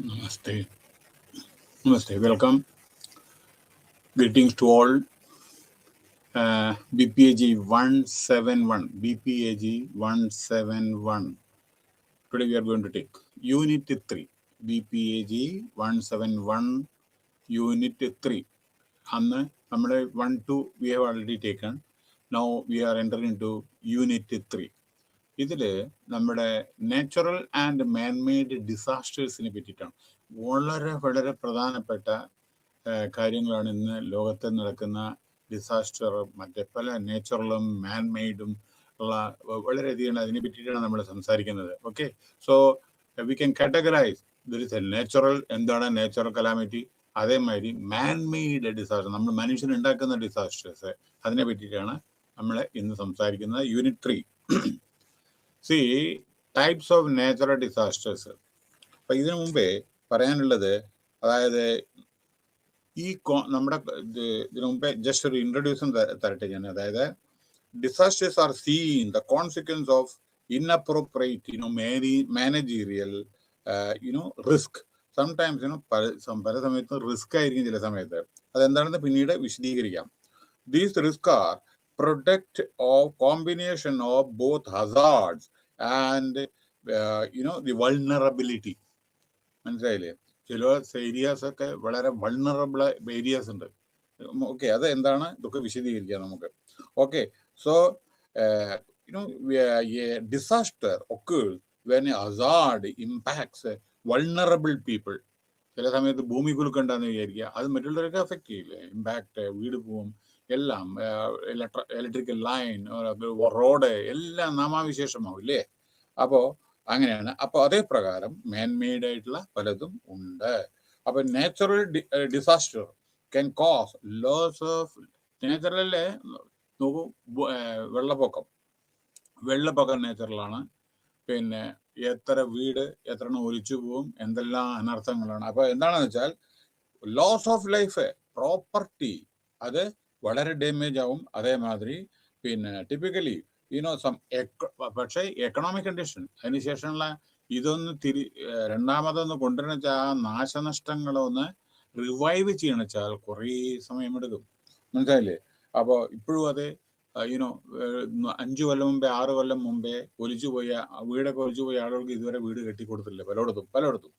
Namaste. Namaste. Welcome. Greetings to all. BPAG 171. BPAG 171. Today we are going to take Unit 3. BPAG 171. Unit 3. And number 1, 2 we have already taken. Now we are entering into Unit 3. ഇതിൽ നമ്മുടെ natural and man-made ഡിസാസ്റ്റേഴ്സിനെ പറ്റിയിട്ടാണ്. വളരെ വളരെ പ്രധാനപ്പെട്ട കാര്യങ്ങളാണ് ഇന്ന് ലോകത്ത് നടക്കുന്ന ഡിസാസ്റ്റർ, മറ്റേ പല നാച്ചുറലും മാൻമെയ്ഡും ഉള്ള വളരെയധികം അതിനെ പറ്റിയിട്ടാണ് നമ്മൾ സംസാരിക്കുന്നത്. Okay, so we can categorize there is a natural, എന്താണ് നാച്ചുറൽ കലാമിറ്റി, അതേമാതിരി മാൻമെയ്ഡ് ഡിസാസ്റ്റർ, നമ്മൾ മനുഷ്യൻ ഉണ്ടാക്കുന്ന ഡിസാസ്റ്റേഴ്സ്, അതിനെ പറ്റിയിട്ടാണ് നമ്മൾ ഇന്ന് സംസാരിക്കുന്നത്. Unit 3. See, types of natural disasters. അപ്പം ഇതിനു മുമ്പേ പറയാനുള്ളത്, അതായത് ഈ നമ്മുടെ ഇതിനു മുമ്പേ ജസ്റ്റ് ഒരു ഇൻട്രൊഡ്യൂഷൻ തരട്ടെ ഞാൻ. അതായത് disasters are seen the consequence of inappropriate managerial risk. Sometimes പല സമയത്തും റിസ്ക് ആയിരിക്കും ചില സമയത്ത്. അതെന്താണെന്ന് പിന്നീട് വിശദീകരിക്കാം. These risk are product of combination of both hazards and the vulnerability. മനസ്സിലായില്ലേ? ചില ഏരിയാസ് ഒക്കെ വളരെ വൾണറബിൾ ഏരിയാസ് ഉണ്ട്. ഓക്കെ, അത് എന്താണ് ഇതൊക്കെ വിശദീകരിക്കാം നമുക്ക്. Okay, so disaster occurs when a hazard impacts vulnerable people. ചില സമയത്ത് ഭൂമി കുലുക്കണ്ടെന്ന് വിചാരിക്കുക, അത് മറ്റുള്ളവരൊക്കെ അഫക്റ്റ് ചെയ്യില്ലേ? ഇമ്പാക്ട്, വീട് പോവും, എല്ലാം, ഇലക്ട്രിക്കൽ ലൈൻ, റോഡ്, എല്ലാം നാമാവിശേഷമാവും ഇല്ലേ? അപ്പോൾ അങ്ങനെയാണ്. അപ്പോൾ അതേ പ്രകാരം മാൻമെയ്ഡ് ആയിട്ടുള്ള പലതും ഉണ്ട്. അപ്പം natural disaster can cause loss of, നാച്ചുറലിലെ നോക്കൂ, വെള്ളപ്പൊക്കം നാച്ചുറലാണ്. പിന്നെ എത്ര വീട് എത്ര ഒലിച്ചു പോവും, എന്തെല്ലാം അനർത്ഥങ്ങളാണ്. അപ്പോൾ എന്താണെന്ന് വെച്ചാൽ ലോസ് ഓഫ് ലൈഫ്, പ്രോപ്പർട്ടി, അത് വളരെ ഡാമേജ് ആവും. അതേമാതിരി പിന്നെ ടിപ്പിക്കലി പക്ഷേ എക്കണോമിക് കണ്ടീഷൻ, അതിനുശേഷമുള്ള ഇതൊന്ന് രണ്ടാമതൊന്ന് കൊണ്ടുവരുന്ന വെച്ചാൽ ആ നാശനഷ്ടങ്ങളൊന്ന് റിവൈവ് ചെയ്യണം വെച്ചാൽ കുറേ സമയമെടുക്കും. മനസ്സിലായില്ലേ? അപ്പോൾ ഇപ്പോഴും അത് 5 കൊല്ലം മുമ്പേ 6 കൊല്ലം മുമ്പേ വീടൊക്കെ ഒലിച്ചു പോയ ആളുകൾക്ക് ഇതുവരെ വീട് കെട്ടിക്കൊടുത്തില്ല പലയിടത്തും.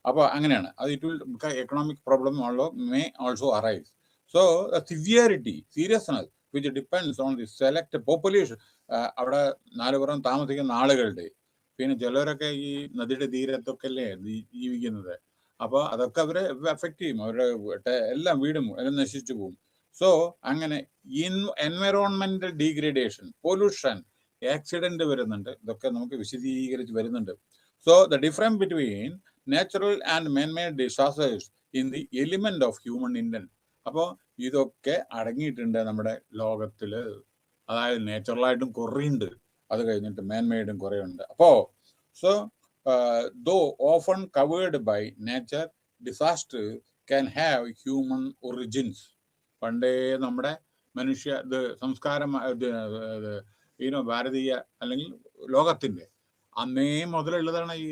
അപ്പോൾ അങ്ങനെയാണ് അത്. It will economic problem may also arise. So the severity, seriousness, which depends on the select population. അവിടെ നാലുപുറം താമസിക്കുന്ന ആളുകളുടെ, പിന്നെ ചിലരൊക്കെ ഈ നദിയുടെ തീരത്തൊക്കെ അല്ലേ ജീവിക്കുന്നത്. അപ്പോൾ അതൊക്കെ അവരെ എഫക്റ്റ് ചെയ്യും. അവരുടെ എല്ലാം വീടും എല്ലാം നശിച്ചു പോകും. സോ അങ്ങനെ എൻവയറോൺമെന്റൽ ഡീഗ്രഡേഷൻ, പൊല്യൂഷൻ, ആക്സിഡന്റ് വരുന്നുണ്ട്. ഇതൊക്കെ നമുക്ക് വിശദീകരിച്ച് വരുന്നുണ്ട്. So the difference between natural and man-made disasters in the element of human intent. അപ്പോൾ ഇതൊക്കെ അടങ്ങിയിട്ടുണ്ട് നമ്മുടെ ലോകത്തിൽ. അതായത് നാച്ചുറലായിട്ടും കുറേ ഉണ്ട്, അത് കഴിഞ്ഞിട്ട് മാൻമെയ്ഡും കുറേ ഉണ്ട്. അപ്പോൾ so though often covered by nature, disaster can have human origins. പണ്ടേ നമ്മുടെ സംസ്കാരം ഭാരതീയ അല്ലെങ്കിൽ ലോകത്തിൻ്റെ അന്നേ മുതലുള്ളതാണ് ഈ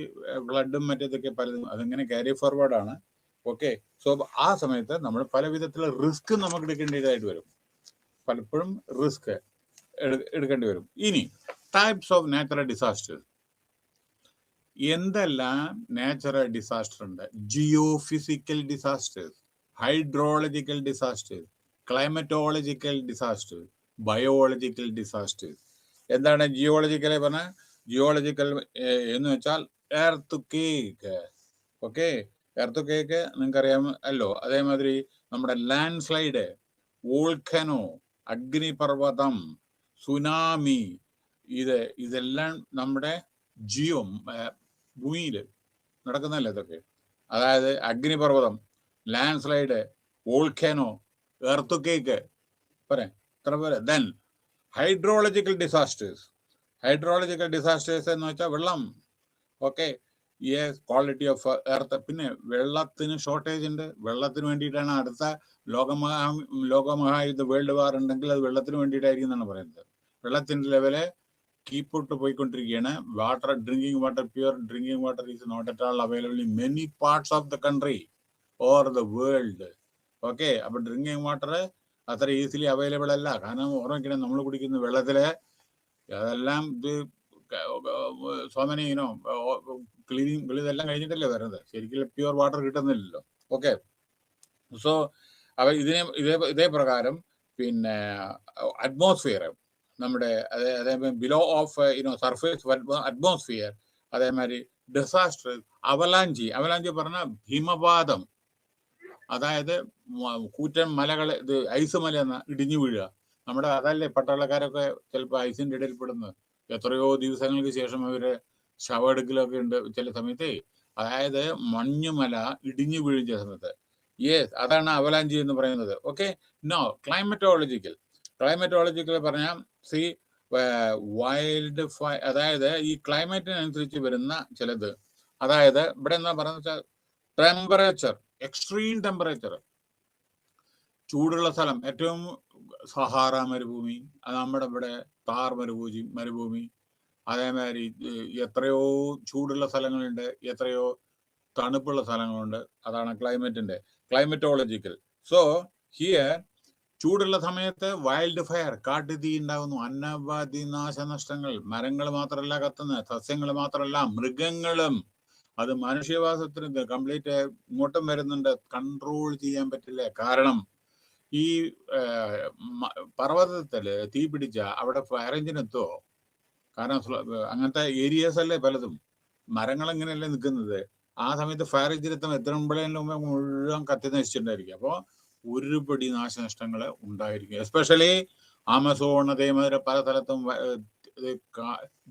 ബ്ലഡും മറ്റേതൊക്കെ പലതും. അതിങ്ങനെ ക്യാരി ഫോർവേഡാണ്. ഓക്കെ, സോ ആ സമയത്ത് നമ്മൾ പല വിധത്തിലുള്ള റിസ്ക് നമുക്ക് എടുക്കേണ്ടതായിട്ട് വരും. പലപ്പോഴും റിസ്ക് എടുക്കേണ്ടി വരും. ഇനി ടൈപ്സ് ഓഫ് നാച്ചുറൽ ഡിസാസ്റ്റേഴ്സ്. എന്തെല്ലാം നാച്ചുറൽ ഡിസാസ്റ്റർ ഉണ്ട്? Geophysical disasters, hydrological disasters, climatological disasters, biological disasters. എന്താണ് ജിയോളജിക്കൽ പറഞ്ഞാൽ? ജിയോളജിക്കൽ എന്ന് വെച്ചാൽ earthquake. Okay, earthquake നിങ്ങൾക്കറിയാമല്ലോ. അതേമാതിരി നമ്മുടെ ലാൻഡ് സ്ലൈഡ്, വോൾക്കനോ, അഗ്നിപർവ്വതം, സുനാമി, ഇതെല്ലാം നമ്മുടെ ഭൂമിയിൽ നടക്കുന്നതല്ലേ ഇതൊക്കെ. അതായത് അഗ്നിപർവ്വതം, landslide, volcano, earthquake, ഇത്ര പോലെ. Then hydrological disasters. Hydrological disasters എന്ന് വെച്ചാൽ വെള്ളം. Okay, quality of earth. പിന്നെ വെള്ളത്തിന് ഷോർട്ടേജ് ഉണ്ട്. വെള്ളത്തിന് വേണ്ടിയിട്ടാണ് അടുത്ത ലോകമഹായുദ്ധ വേൾഡ് വാർ ഉണ്ടെങ്കിൽ അത് വെള്ളത്തിന് വേണ്ടിയിട്ടായിരിക്കും എന്നാണ് പറയുന്നത്. വെള്ളത്തിൻ്റെ ലെവല് കീപ്പോട്ട് പോയിക്കൊണ്ടിരിക്കുകയാണ്. Water, drinking water, pure drinking water is not at all available in many parts of the country or the world. Okay, അപ്പൊ ഡ്രിങ്കിങ് വാട്ടർ അത്ര ഈസിലി അവൈലബിൾ അല്ല. കാരണം ഓർമ്മിക്കണം, നമ്മൾ കുടിക്കുന്ന വെള്ളത്തില് അതെല്ലാം ഇത് സോ മെനി ക്ലീനിങ് ഇതെല്ലാം കഴിഞ്ഞിട്ടല്ലേ വരുന്നത്. ശരിക്കും പ്യുവർ വാട്ടർ കിട്ടുന്നില്ലല്ലോ. ഓക്കെ, സോ അവ ഇതേ പ്രകാരം പിന്നെ അറ്റ്മോസ്ഫിയർ, നമ്മുടെ അതേമാതിരി ബിലോ ഓഫ് സർഫേസ് അറ്റ്മോസ്ഫിയർ, അതേമാതിരി ഡിസാസ്റ്റർ, അവലാഞ്ചി പറഞ്ഞാൽ ഹിമപാതം, അതായത് കൂറ്റൻ മലകള്, ഇത് ഐസ് മല എന്ന ഇടിഞ്ഞു വീഴുക. നമ്മുടെ അതല്ലേ പട്ടാളക്കാരൊക്കെ ചിലപ്പോൾ ഐസിന്റെ ഇടയിൽ പെടുന്നത്. എത്രയോ ദിവസങ്ങൾക്ക് ശേഷം അവര് ശവമെടുക്കലൊക്കെ ഉണ്ട് ചില സമയത്ത്. അതായത് മഞ്ഞുമല ഇടിഞ്ഞു വീഴുന്ന സമയത്ത്. യെസ്, അതാണ് അവലാഞ്ചി എന്ന് പറയുന്നത്. ഓക്കെ, നോ ക്ലൈമറ്റോളജിക്കൽ പറഞ്ഞാൽ സി വൈൽഡ് ഫയർ, അതായത് ഈ ക്ലൈമറ്റിനനുസരിച്ച് വരുന്ന ചിലത്. അതായത് ഇവിടെ എന്താ പറയുന്നത് വെച്ചാൽ ടെമ്പറേച്ചർ, എക്സ്ട്രീം ടെമ്പറേച്ചർ, ചൂടുള്ള സ്ഥലം ഏറ്റവും സഹാറ മരുഭൂമി, അത് നമ്മുടെ ഇവിടെ താർ മരുഭൂമി, അതേമാതിരി എത്രയോ ചൂടുള്ള സ്ഥലങ്ങളുണ്ട്, എത്രയോ തണുപ്പുള്ള സ്ഥലങ്ങളുണ്ട്. അതാണ് ക്ലൈമറ്റോളജിക്കൽ. സോ ഹിയർ ചൂടുള്ള സമയത്ത് വൈൽഡ് ഫയർ, കാട്ടുതീ ഉണ്ടാകുന്നു, അനവധി നാശനഷ്ടങ്ങൾ. മരങ്ങൾ മാത്രമല്ല കത്തുന്നത്, സസ്യങ്ങൾ മാത്രമല്ല, മൃഗങ്ങളും. അത് മനുഷ്യവാസത്തിന് കംപ്ലീറ്റ് ഇങ്ങോട്ടും വരുന്നുണ്ട്. കൺട്രോൾ ചെയ്യാൻ പറ്റില്ല. കാരണം ഈ പർവ്വതത്തില് തീ പിടിച്ച അവിടെ ഫയർ എഞ്ചിൻ എത്തുമോ? കാരണം അങ്ങനത്തെ ഏരിയാസ് അല്ലേ പലതും. മരങ്ങൾ എങ്ങനെയല്ലേ നിൽക്കുന്നത്. ആ സമയത്ത് ഫയർ എഞ്ചിൻ എത്തുമ്പോഴേലും മുഴുവൻ കത്തി നശിച്ചിട്ടുണ്ടായിരിക്കും. അപ്പോൾ ഒരുപടി നാശനഷ്ടങ്ങൾ ഉണ്ടായിരിക്കും. എസ്പെഷ്യലി ആമസോൺ, അതേമാതിരി പല സ്ഥലത്തും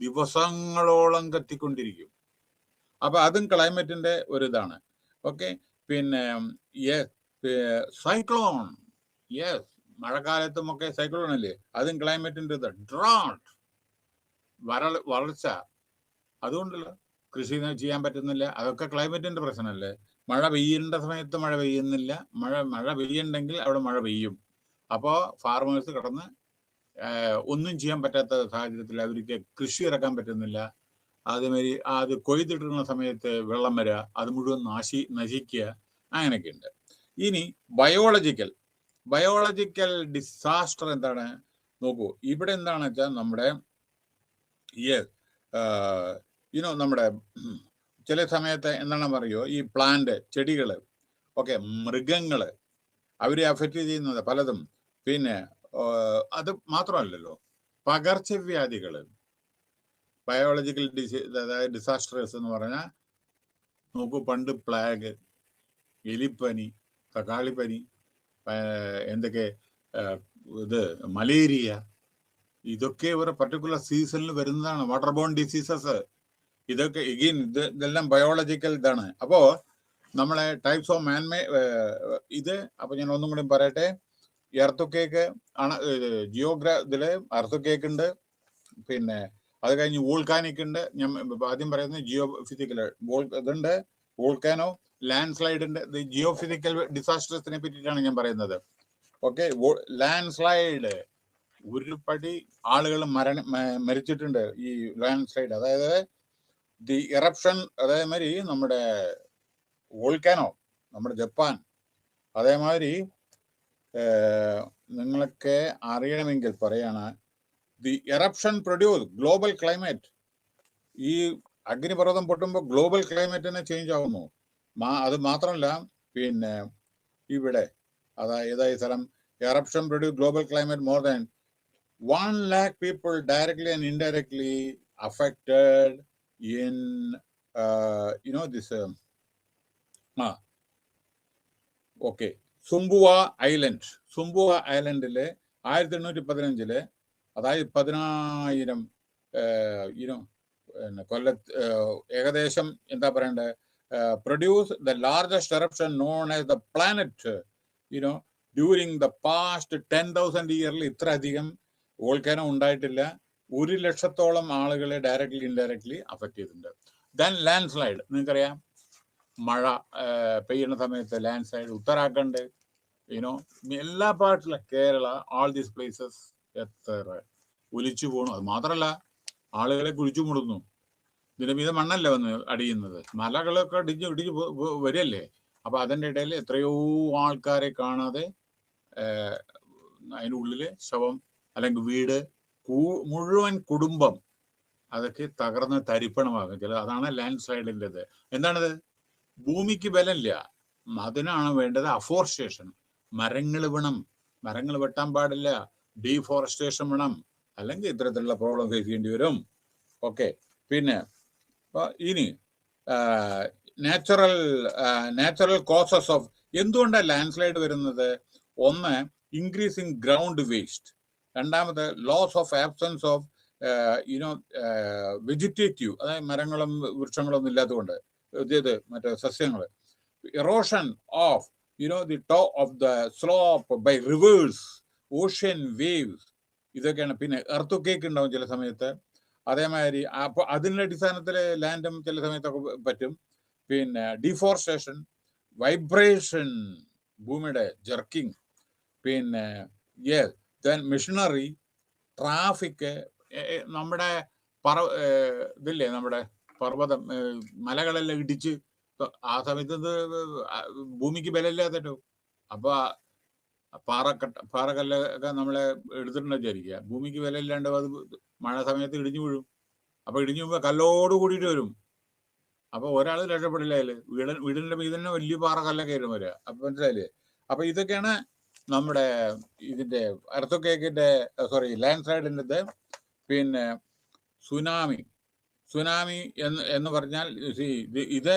ദിവസങ്ങളോളം കത്തിക്കൊണ്ടിരിക്കും. അപ്പൊ അതും ക്ലൈമറ്റിന്റെ ഒരു ഇതാണ്. ഓക്കെ, പിന്നെ സൈക്ലോൺ, യെസ്, മഴക്കാലത്തും ഒക്കെ സൈക്ലോൺ അല്ലേ, അതും ക്ലൈമറ്റിന്റെ ഇത്. ഡ്രോട്ട്, വരൾച്ച, അതുകൊണ്ടല്ലോ കൃഷി ചെയ്യാൻ പറ്റുന്നില്ല, അതൊക്കെ ക്ലൈമറ്റിന്റെ പ്രശ്നമല്ലേ. മഴ പെയ്യേണ്ട സമയത്ത് മഴ പെയ്യുന്നില്ല, മഴ പെയ്യണ്ടെങ്കിൽ അവിടെ മഴ പെയ്യും. അപ്പോൾ ഫാർമേഴ്സ് കിടന്ന് ഒന്നും ചെയ്യാൻ പറ്റാത്ത സാഹചര്യത്തിൽ അവർക്ക് കൃഷി ഇറക്കാൻ പറ്റുന്നില്ല. അതേമാതിരി അത് കൊയ്തിടുന്ന സമയത്ത് വെള്ളം വരിക, അത് മുഴുവൻ നശിക്കുക, അങ്ങനെയൊക്കെ ഉണ്ട്. ഇനി ബയോളജിക്കൽ ഡിസാസ്റ്റർ എന്താണ് നോക്കൂ. ഇവിടെ എന്താണെന്ന് വെച്ചാൽ നമ്മുടെ നമ്മുടെ ചില സമയത്ത് എന്താണ് പറയുമോ, ഈ പ്ലാന്റ്, ചെടികള്, ഓക്കെ, മൃഗങ്ങള്, അവരെ അഫക്റ്റ് ചെയ്യുന്നത് പലതും. പിന്നെ അത് മാത്രമല്ലല്ലോ, പകർച്ചവ്യാധികള്, ബയോളജിക്കൽ അതായത് ഡിസാസ്റ്റേഴ്സ് എന്ന് പറഞ്ഞാൽ നോക്കൂ, പണ്ട് പ്ലാഗ്, എലിപ്പനി, തക്കാളിപ്പനി, എന്തൊക്കെ ഇത് മലേറിയ, ഇതൊക്കെ ഒരു പർട്ടിക്കുലർ സീസണിൽ വരുന്നതാണ്. വാട്ടർ ബോൺ ഡിസീസസ്, ഇതൊക്കെ എഗെയിൻ ഇതെല്ലാം ബയോളജിക്കൽ ഇതാണ്. അപ്പോ നമ്മളെ ടൈപ്സ് ഓഫ് ഇത് അപ്പൊ ഞാൻ ഒന്നും കൂടി പറയട്ടെ. എർത്തുക്കേക്ക് ആണ്, ഇതില് എർത്തുക്കേക്ക് ഉണ്ട്, പിന്നെ അത് കഴിഞ്ഞ് വോൾക്കാനിക് ഉണ്ട്. ഞാൻ ആദ്യം പറയുന്നത് ജിയോ ഫിസിക്കൽ ഇതുണ്ട്, വോൾക്കാനോ, ലാൻഡ് സ്ലൈഡ് ഉണ്ട്. ജിയോ ഫിസിക്കൽ ഡിസാസ്റ്റേഴ്സിനെ പറ്റിയിട്ടാണ് ഞാൻ പറയുന്നത്. ഓക്കെ, ലാൻഡ് സ്ലൈഡ്, ഒരുപടി ആളുകൾ മരിച്ചിട്ടുണ്ട് ഈ ലാൻഡ് സ്ലൈഡ്, അതായത് ദി ഇറപ്ഷൻ, അതേമാതിരി നമ്മുടെ വോൾക്കാനോ, നമ്മുടെ ജപ്പാൻ, അതേമാതിരി നിങ്ങളൊക്കെ അറിയണമെങ്കിൽ പറയാണ്, the eruption produce global climate. ഈ അഗ്നിപർവ്വതം പൊട്ടുമ്പോൾ ഗ്ലോബൽ ക്ലൈമറ്റിനെ ചേഞ്ച് ആവുന്നു. അത് മാത്രമല്ല, പിന്നെ ഇവിടെ അതായത് ഈ സ്ഥലം eruption produce global climate more than 1 lakh people directly and indirectly affected in this okay, Sumbawa ഐലൻഡില് 1815 അതായത് 10,000 ഏകദേശം എന്താ പറയണ്ടേ, produce the largest eruption known as the planet during the past 10,000 ഇയറിൽ ഇത്ര അധികം വോൾക്കാനോ ഉണ്ടായിട്ടില്ല. 100,000-ഓളം ആളുകളെ ഡയറക്ട്ലി ഇൻഡയറക്ട്ലി അഫക്ട് ചെയ്തിട്ടുണ്ട്. ദെൻ ലാൻഡ് സ്ലൈഡ്, നിങ്ങൾക്കറിയാം, മഴ പെയ്യുന്ന സമയത്ത് ലാൻഡ് സ്ലൈഡ്, ഉത്തരാഖണ്ഡ്, എല്ലാ പാർട്ടിലും, കേരള, ഓൾ ദീസ് പ്ലേസസ് എത്ര ഒലിച്ചു പോകണം. അത് മാത്രമല്ല ആളുകളെ കുഴിച്ചു മൂടുന്നു. ഇതിന്റെ മീതെ മണ്ണല്ല വന്ന് അടിയുന്നത്, മലകളൊക്കെ ഇടിഞ്ഞ് വരികയല്ലേ. അപ്പൊ അതിൻ്റെ ഇടയിൽ എത്രയോ ആൾക്കാരെ കാണാതെ അതിൻ്റെ ഉള്ളില് ശവം അല്ലെങ്കിൽ വീട് മുഴുവൻ കുടുംബം അതൊക്കെ തകർന്ന് തരിപ്പണമാകും. അതാണ് ലാൻഡ് സ്ലൈഡിൻ്റെത്. എന്താണത്? ഭൂമിക്ക് ബലമില്ല, അതിനാണ് വേണ്ടത് അഫോറസ്റ്റേഷൻ. മരങ്ങൾ വേണം, മരങ്ങൾ വെട്ടാൻ പാടില്ല, ഡീഫോറസ്റ്റേഷൻ വേണം, അല്ലെങ്കിൽ ഇത്തരത്തിലുള്ള പ്രോബ്ലം ഫേസ് ചെയ്യേണ്ടി വരും. ഓക്കെ. പിന്നെ ഇനി നാച്ചുറൽ കോസസ് ഓഫ് എന്തുകൊണ്ടാണ് ലാൻഡ് സ്ലൈഡ് വരുന്നത്? ഒന്ന്, ഇൻക്രീസിങ് ഗ്രൗണ്ട് വേസ്റ്റ്. രണ്ടാമത്, loss of absence of vegetative, അതായത് മരങ്ങളും വൃക്ഷങ്ങളൊന്നും ഇല്ലാത്തതുകൊണ്ട് മറ്റേ സസ്യങ്ങൾ. Erosion of the top of the slope by rivers, ocean waves, ഇതൊക്കെയാണ്. പിന്നെ എർത്ത് കേക്ക് ഉണ്ടാവും ചില സമയത്ത്. അതേമാതിരി അപ്പോൾ അതിൻ്റെ അടിസ്ഥാനത്തിൽ ലാൻഡും ചില സമയത്തൊക്കെ പറ്റും. പിന്നെ ഡീഫോറസ്റ്റേഷൻ, വൈബ്രേഷൻ, ഭൂമിയുടെ ജർക്കിങ്, പിന്നെ മെഷീനറി, ട്രാഫിക്, നമ്മുടെ ഇതില്ലേ, നമ്മുടെ പർവ്വതം, മലകളെല്ലാം ഇടിച്ച് ആ സമയത്ത് ഭൂമിക്ക് ബലമില്ലാത്തോ. അപ്പൊ പാറക്കല്ലൊക്കെ നമ്മളെ എടുത്തിട്ടുണ്ടെന്ന് വിചാരിക്കുക, ഭൂമിക്ക് വിലയില്ലാണ്ട് അത് മഴ സമയത്ത് ഇടിഞ്ഞു വീഴും. അപ്പൊ ഇടിഞ്ഞു വീഴുമ്പോൾ കല്ലോട് കൂടിയിട്ട് വരും. അപ്പൊ ഒരാൾ രക്ഷപ്പെടില്ല. അതില് വീടിന്റെ മീതെ തന്നെ വലിയ പാറക്കല്ലൊക്കെ ആയിരുന്നു വരിക. അപ്പൊ മനസ്സിലായില്ലേ? അപ്പൊ ഇതൊക്കെയാണ് നമ്മുടെ ഇതിന്റെ എർത്ത് ലാൻഡ് സ്ലൈഡിൻ്റെ. പിന്നെ സുനാമി എന്ന് പറഞ്ഞാൽ ഇത്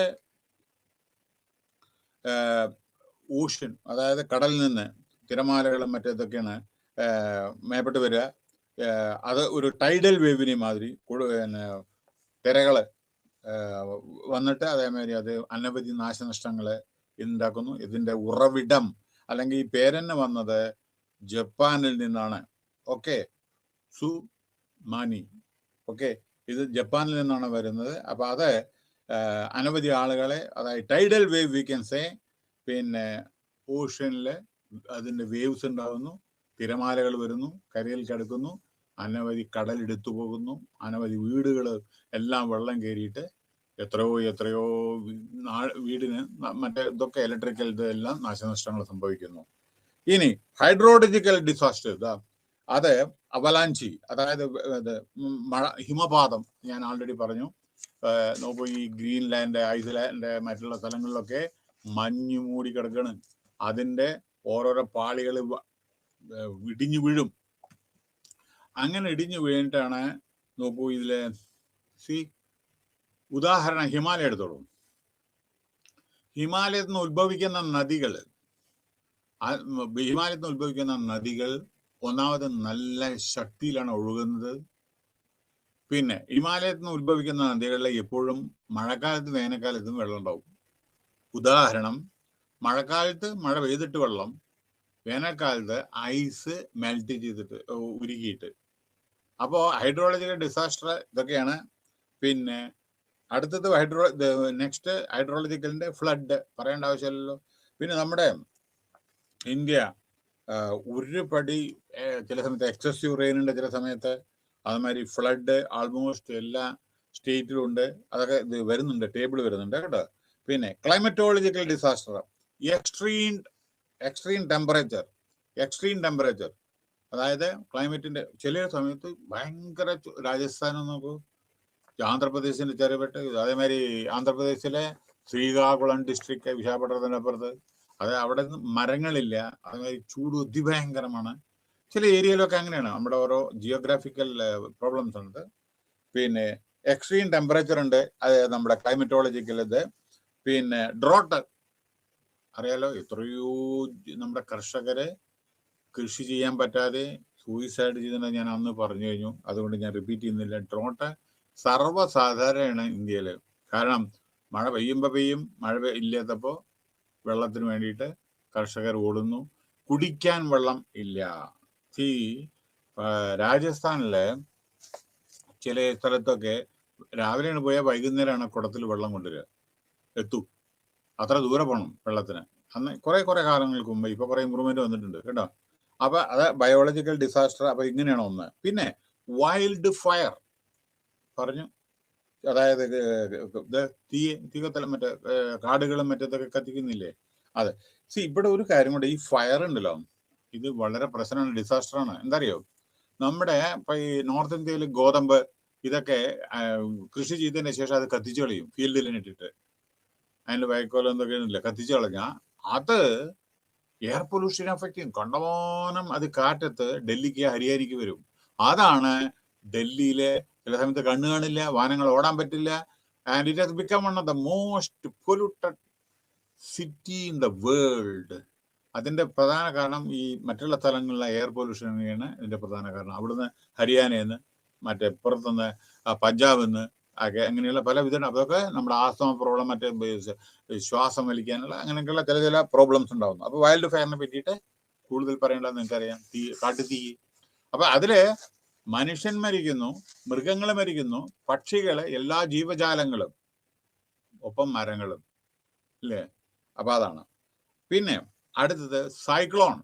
ഓഷ്യൻ, അതായത് കടലിൽ നിന്ന് തിരമാലകളും മറ്റേതൊക്കെയാണ് മേപ്പെട്ട് വരിക. അത് ഒരു ടൈഡൽ വേവിനെ മാതിരി തിരകള് വന്നിട്ട് അതേമാതിരി അത് അനവധി നാശനഷ്ടങ്ങള് ഉണ്ടാക്കുന്നു. ഇതിന്റെ ഉറവിടം അല്ലെങ്കിൽ ഈ പേരെന്നെ വന്നത് ജപ്പാനിൽ നിന്നാണ്. Okay, tsunami. ഓക്കെ, ഇത് ജപ്പാനിൽ നിന്നാണ് വരുന്നത്. അപ്പൊ അത് അനവധി ആളുകളെ, അതായത് tidal wave we can say, പിന്നെ ഓഷ്യനില് അതിന്റെ വേവ്സ് ഉണ്ടാകുന്നു, തിരമാലകൾ വരുന്നു, കരയിൽ കിടക്കുന്നു, അനവധി കടൽ എടുത്തു പോകുന്നു, അനവധി വീടുകൾ എല്ലാം വെള്ളം കയറിയിട്ട് എത്രയോ വീടിന് മറ്റേ ഇതൊക്കെ ഇലക്ട്രിക്കൽ ഇതെല്ലാം നാശനഷ്ടങ്ങൾ സംഭവിക്കുന്നു. ഇനി ഹൈഡ്രോളജിക്കൽ ഡിസാസ്റ്റർ, അത് അവലാഞ്ചി, അതായത് ഹിമപാതം. ഞാൻ ആൾറെഡി പറഞ്ഞു, നോക്കൂ, ഈ ഗ്രീൻലാൻഡ്, ഐസ്ലാൻഡ്, മറ്റുള്ള സ്ഥലങ്ങളിലൊക്കെ മഞ്ഞ് മൂടി കിടക്കാണ്. അതിന്റെ ഓരോരോ പാളികൾ ഇടിഞ്ഞു വീഴും. അങ്ങനെ ഇടിഞ്ഞു വീണിട്ടാണ്, നോക്കൂ ഇതിലെ ഉദാഹരണം ഹിമാലയം എടുത്തോളൂ. ഹിമാലയത്തിൽ നിന്ന് ഉത്ഭവിക്കുന്ന നദികൾ ഒന്നാമത് നല്ല ശക്തിയിലാണ് ഒഴുകുന്നത്. പിന്നെ ഹിമാലയത്തിൽ നിന്ന് ഉത്ഭവിക്കുന്ന നദികളിൽ എപ്പോഴും മഴക്കാലത്ത് വേനൽക്കാലത്തും വെള്ളം ഉണ്ടാവും. ഉദാഹരണം, മഴക്കാലത്ത് മഴ പെയ്തിട്ട് വെള്ളം, വേനൽക്കാലത്ത് ഐസ് മെൽറ്റ് ചെയ്തിട്ട് ഉരുകിയിട്ട്. അപ്പോൾ ഹൈഡ്രോളജിക്കൽ ഡിസാസ്റ്റർ ഇതൊക്കെയാണ്. പിന്നെ അടുത്തത് നെക്സ്റ്റ് ഹൈഡ്രോളജിക്കലിന്റെ ഫ്ലഡ് പറയേണ്ട ആവശ്യമില്ലല്ലോ. പിന്നെ നമ്മുടെ ഇന്ത്യ ഒരു പടി ചില സമയത്ത് എക്സസീവ് റെയിനുണ്ട്, ചില സമയത്ത് അതുമാതിരി ഫ്ലഡ് ആൾമോസ്റ്റ് എല്ലാ സ്റ്റേറ്റിലും ഉണ്ട്. അതൊക്കെ ഇത് വരുന്നുണ്ട്, ടേബിൾ വരുന്നുണ്ട് കേട്ടോ. പിന്നെ ക്ലൈമറ്റോളജിക്കൽ ഡിസാസ്റ്റർ, എക്സ്ട്രീം ടെമ്പറേച്ചർ, അതായത് ക്ലൈമറ്റിന്റെ ചില സമയത്ത് ഭയങ്കര രാജസ്ഥാൻ നോക്കൂ, ആന്ധ്രാപ്രദേശിന്റെ ചെറുപെട്ട്, അതേമാതിരി ആന്ധ്രാപ്രദേശിലെ ശ്രീകാകുളം ഡിസ്ട്രിക്ട്, വിശാഖപട്ടണത്തിന്റെ അപ്പുറത്ത്, അത് അവിടെ മരങ്ങളില്ല, അതേമാതിരി ചൂട് അതിഭയങ്കരമാണ്. ചില ഏരിയയിലൊക്കെ അങ്ങനെയാണ്. നമ്മുടെ ഓരോ ജിയോഗ്രാഫിക്കൽ പ്രോബ്ലംസ് ഉണ്ട്. പിന്നെ എക്സ്ട്രീം ടെമ്പറേച്ചർ ഉണ്ട്, അത് നമ്മുടെ ക്ലൈമറ്റോളജിക്കൽ ഇത്. പിന്നെ ഡ്രോട്ട് അറിയാലോ, എത്രയോ നമ്മുടെ കർഷകരെ കൃഷി ചെയ്യാൻ പറ്റാതെ സൂയിസൈഡ് ചെയ്തിട്ട് ഞാൻ അന്ന് പറഞ്ഞു കഴിഞ്ഞു, അതുകൊണ്ട് ഞാൻ റിപ്പീറ്റ് ചെയ്യുന്നില്ല. ഡ്രോട്ട് സർവ്വസാധാരണയാണ് ഇന്ത്യയിൽ. കാരണം മഴ പെയ്യും, മഴ ഇല്ലാത്തപ്പോൾ വെള്ളത്തിന് വേണ്ടിയിട്ട് കർഷകർ ഓടുന്നു, കുടിക്കാൻ വെള്ളം ഇല്ല. ഈ രാജസ്ഥാനിലെ ചില സ്ഥലത്തൊക്കെ രാവിലെയാണ് പോയാൽ വൈകുന്നേരമാണ് കുടത്തിൽ വെള്ളം കൊണ്ടുവരിക, എത്തും. അത്ര ദൂരെ പോകണം വെള്ളത്തിന്. അന്ന് കുറെ കാലങ്ങൾക്ക് മുമ്പ്, ഇപ്പൊ കുറെ ഇമ്പ്രൂവ്മെന്റ് വന്നിട്ടുണ്ട് കേട്ടോ. അപ്പൊ അത് ബയോളജിക്കൽ ഡിസാസ്റ്റർ. അപ്പൊ ഇങ്ങനെയാണ് ഒന്ന്. പിന്നെ വൈൽഡ് ഫയർ, പറഞ്ഞു. അതായത് തീ കത്തല മറ്റേ കാടുകളും മറ്റേതൊക്കെ കത്തിക്കുന്നില്ലേ, അതെ. ഇവിടെ ഒരു കാര്യം കൂടെ, ഈ ഫയർ ഉണ്ടല്ലോ, ഇത് വളരെ പ്രശ്നമാണ്, ഡിസാസ്റ്ററാണ്. എന്താ അറിയോ, നമ്മുടെ ഇപ്പൊ ഈ നോർത്ത് ഇന്ത്യയിൽ ഗോതമ്പ് ഇതൊക്കെ കൃഷി ചെയ്തതിന് ശേഷം അത് കത്തിച്ചു കളയും, ഫീൽഡിൽ ഇട്ടിട്ട്. അതിന്റെ വൈക്കോലം എന്തൊക്കെ ഇല്ല, കത്തിച്ചു കളഞ്ഞാൽ അത് എയർ പൊല്യൂഷൻ എഫക്ട് ചെയ്യും. കണ്ടമാനം അത് കാറ്റത്ത് ഡൽഹിക്ക് ഹരിയാനയ്ക്ക് വരും. അതാണ് ഡൽഹിയിലെ ചില സമയത്ത് കണ്ണു കാണില്ല, വാഹനങ്ങൾ ഓടാൻ പറ്റില്ല. And it has become one of the most polluted city in the world. അതിന്റെ പ്രധാന കാരണം ഈ മറ്റുള്ള സ്ഥലങ്ങളിലെ എയർ പൊല്യൂഷൻ തന്നെയാണ് ഇതിന്റെ പ്രധാന കാരണം. അവിടുന്ന് ഹരിയാനയിൽ നിന്ന്, മറ്റേ പുറത്തുനിന്ന് പഞ്ചാബിൽ നിന്ന് ഒക്കെ അങ്ങനെയുള്ള പല വിധ, അതൊക്കെ നമ്മുടെ ആസ്തമ പ്രോബ്ലം, മറ്റേ ശ്വാസം വലിക്കാനുള്ള അങ്ങനെയൊക്കെയുള്ള ചില പ്രോബ്ലംസ് ഉണ്ടാവുന്നു. അപ്പൊ വൈൽഡ് ഫയറിനെ പറ്റിയിട്ട് കൂടുതൽ പറയേണ്ടത് നിങ്ങൾക്കറിയാം, കാട്ടുതീ. അപ്പൊ അതില് മനുഷ്യൻ മരിക്കുന്നു, മൃഗങ്ങൾ മരിക്കുന്നു, പക്ഷികള്, എല്ലാ ജീവജാലങ്ങളും, ഒപ്പം മരങ്ങളും, ഇല്ലേ? അപ്പൊ അതാണ്. പിന്നെ അടുത്തത് സൈക്ലോൺ.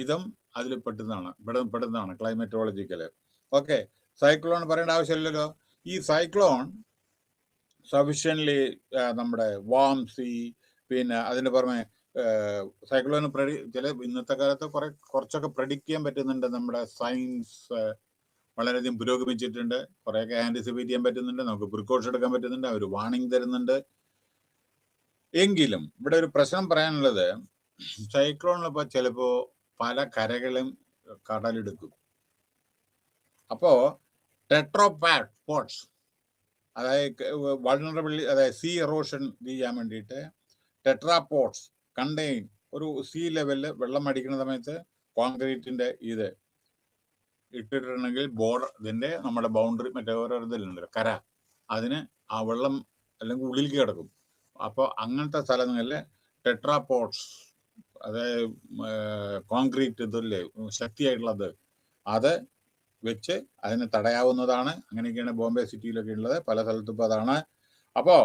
ഇതും അതിൽ പെടുന്നതാണ് ക്ലൈമറ്റോളജിക്കല്. ഓക്കെ, സൈക്ലോൺ പറയേണ്ട ആവശ്യമില്ലല്ലോ. ഈ സൈക്ലോൺ സഫിഷ്യൻലി നമ്മുടെ വാം സീ, പിന്നെ അതിന്റെ പുറമെ സൈക്ലോൺ ചില ഇന്നത്തെ കാലത്ത് കുറച്ചൊക്കെ പ്രഡിക്റ്റ് ചെയ്യാൻ പറ്റുന്നുണ്ട്. നമ്മുടെ സയൻസ് വളരെയധികം പുരോഗമിച്ചിട്ടുണ്ട്. കുറെയൊക്കെ ആന്റിസിപ്പേറ്റ് ചെയ്യാൻ പറ്റുന്നുണ്ട്, നമുക്ക് പ്രിക്കോഷൻ എടുക്കാൻ പറ്റുന്നുണ്ട്, അവർ വാർണിംഗ് തരുന്നുണ്ട്. എങ്കിലും ഇവിടെ ഒരു പ്രശ്നം പറയാനുള്ളത്, സൈക്ലോണിലിപ്പോ ചിലപ്പോ പല കരകളും കടലെടുക്കും. അപ്പോ ടെട്രോപോഡ്സ്, അതായത് വൾണറബിളി, അതായത് സീ എറോഷൻ ചെയ്യാൻ വേണ്ടിയിട്ട് ടെട്രാപോഡ്സ് കണ്ടെയ്ൻ ഒരു സീ ലെവലില് വെള്ളം അടിക്കുന്ന സമയത്ത് കോൺക്രീറ്റിന്റെ ഇത് ഇട്ടിട്ടുണ്ടെങ്കിൽ ബോർഡർ, ഇതിന്റെ നമ്മുടെ ബൗണ്ടറി മറ്റേ ഓരോ ഇതിലുണ്ടല്ലോ കര, അതിന് ആ വെള്ളം അല്ലെങ്കിൽ ഉള്ളിലേക്ക് കിടക്കും. അപ്പോൾ അങ്ങനത്തെ സ്ഥലങ്ങളിൽ ടെട്രാപോഡ്സ്, അതായത് കോൺക്രീറ്റ് ഇതില്ലേ ശക്തിയായിട്ടുള്ളത്, അത് വെച്ച് അതിനെ തടയാവുന്നതാണ്. അങ്ങനെയൊക്കെയാണ് ബോംബെ സിറ്റിയിലൊക്കെ ഉള്ളത്, പല സ്ഥലത്തും ഇപ്പോൾ അതാണ്. അപ്പോ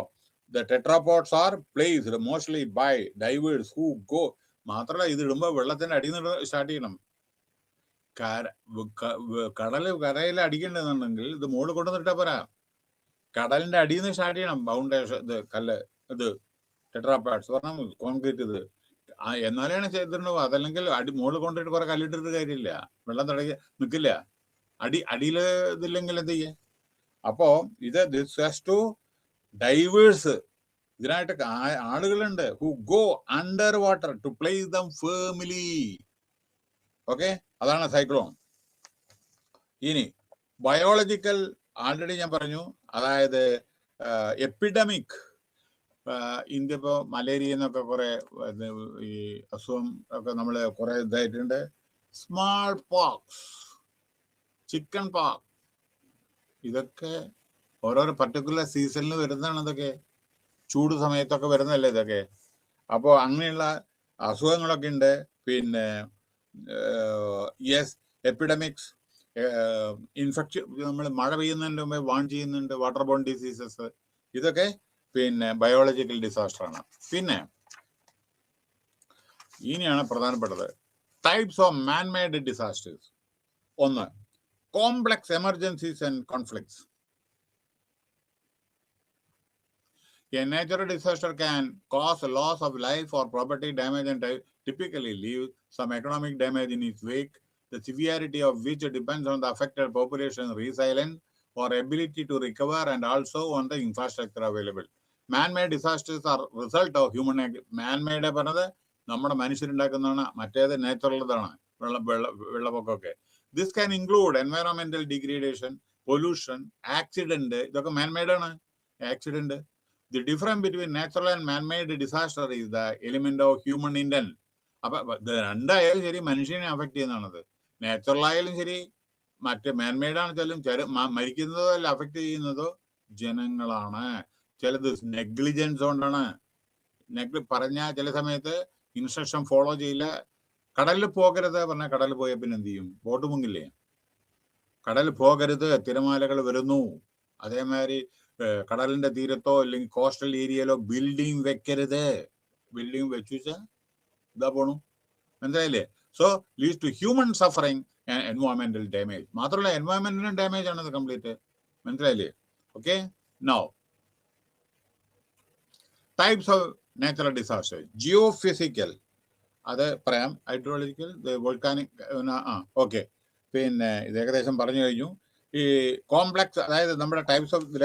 the tetrapods are placed mostly by divers who go. മാത്രമല്ല, ഇത് ഇടുമ്പോൾ വെള്ളത്തിന്റെ അടിയിൽ നിന്ന് സ്റ്റാർട്ട് ചെയ്യണം. കരയിൽ അടിക്കേണ്ടതെന്നുണ്ടെങ്കിൽ ഇത് മുകളിൽ കൊണ്ടുവന്നിട്ടാ പോരാ, കടലിന്റെ അടിയിൽ നിന്ന് സ്റ്റാർട്ട് ചെയ്യണം. ഫൗണ്ടേഷൻ ഇത് കല്ല്, ഇത് ടെട്രാപോഡ്സ് പറഞ്ഞാൽ കോൺക്രീറ്റ് ഇത്, എന്നാലാണ് ചെയ്തിട്ടുണ്ടാവും. അതല്ലെങ്കിൽ മുകളിൽ കൊണ്ടിട്ട് കുറെ കല്ലിട്ടിട്ട് കാര്യമില്ല, വെള്ളം തടയ നിൽക്കില്ല. അടിയിൽ ഇതില്ലെങ്കിൽ എന്ത് ചെയ്യേ? അപ്പോ ഇത് ദിസ് ഹാസ് ടു ഡൈവേഴ്സ്, ഇതിനായിട്ട് ആളുകളുണ്ട് who go under water to place them family. Okay, അതാണ് സൈക്ലോൺ. ഇനി ബയോളജിക്കൽ, ആൾറെഡി ഞാൻ പറഞ്ഞു, അതായത് എപ്പിഡമിക്. ഇന്ത്യ ഇപ്പോൾ മലേറിയ എന്നൊക്കെ കുറെ ഈ അസുഖം ഒക്കെ നമ്മൾ കുറെ ഇതായിട്ടുണ്ട്. സ്മാൾ പോക്സ്, ചിക്കൻ പോക്സ്, ഇതൊക്കെ ഓരോരോ പർട്ടിക്കുലർ സീസണിൽ വരുന്നതാണ്. ഇതൊക്കെ ചൂട് സമയത്തൊക്കെ വരുന്നതല്ലേ ഇതൊക്കെ. അപ്പോൾ അങ്ങനെയുള്ള അസുഖങ്ങളൊക്കെ ഉണ്ട്. പിന്നെ യെസ്, എപ്പിഡമിക്സ്, ഇൻഫെക്ഷൻ, നമ്മൾ മഴ പെയ്യുന്നതിൻ്റെ മുമ്പേ വാൺ ചെയ്യുന്നുണ്ട്, വാട്ടർ ബോൺ ഡിസീസസ്, ഇതൊക്കെ പിന്നെ ബയോളജിക്കൽ ഡിസാസ്റ്റർ ആണ്. പിന്നെ ഇനിയാണ് പ്രധാനപ്പെട്ടത് ടൈപ്സ് ഓഫ് മാൻമെയ്ഡ് ഡിസാസ്റ്റേഴ്സ്. ഒന്ന്, complex emergencies and conflicts. A natural disaster can cause a loss of life or property damage and typically leave some economic damage in its wake, the severity of which depends on the affected population's resilience or ability to recover and also on the infrastructure available. Man-made disasters are result of human activity. Man-made പറഞ്ഞത് നമ്മുടെ മനുഷ്യരുണ്ടാക്കുന്നതാണ്, മറ്റേത് നാച്ചുറലുള്ളതാണ്, വെള്ളപ്പൊക്കമൊക്കെ. This can include environmental degradation, pollution, accident. ഇതൊക്കെ man-made ആണ്. Accident. The difference between natural and man-made disaster is the element of human intent. അപ്പൊ രണ്ടായാലും ശരി മനുഷ്യനെ affect ചെയ്യുന്നതാണത്. Natural ആയാലും ശരി, മറ്റേ മാൻമെയ്ഡ് ആണെച്ചാലും മരിക്കുന്നതോ അല്ല അഫക്ട് ചെയ്യുന്നതോ ജനങ്ങളാണ്. ചിലത് നെഗ്ലിജൻസ് കൊണ്ടാണ്. പറഞ്ഞ ചില സമയത്ത് ഇൻസ്ട്രക്ഷൻ ഫോളോ ചെയ്യില്ല. കടലിൽ പോകരുത് പറഞ്ഞാൽ കടലിൽ പോയ പിന്നെ എന്ത് ചെയ്യും? ബോട്ട് മുങ്ങില്ലേ? കടലിൽ പോകരുത്, തിരമാലകൾ വരുന്നു. അതേമാതിരി കടലിന്റെ തീരത്തോ അല്ലെങ്കിൽ കോസ്റ്റൽ ഏരിയയിലോ ബിൽഡിംഗ് വെക്കരുത്. ബിൽഡിംഗ് വെച്ചു വെച്ചാൽ ഇതാ പോണു, മനസ്സിലായില്ലേ? So leads to human suffering and എൻവയോൺമെന്റൽ ഡാമേജ്. മാത്രമല്ല എൻവയോൺമെന്റിനും ഡാമേജ് ആണത് കംപ്ലീറ്റ്, മനസ്സിലായില്ലേ? Okay, now types of natural disasters. Geophysical, അത് പറയാം. Hydrological, volcanic. ഓക്കെ, പിന്നെ ഇത് ഏകദേശം പറഞ്ഞു കഴിഞ്ഞു. ഈ കോംപ്ലക്സ്, അതായത് നമ്മുടെ ടൈപ്സ് ഓഫ് ഇതിൽ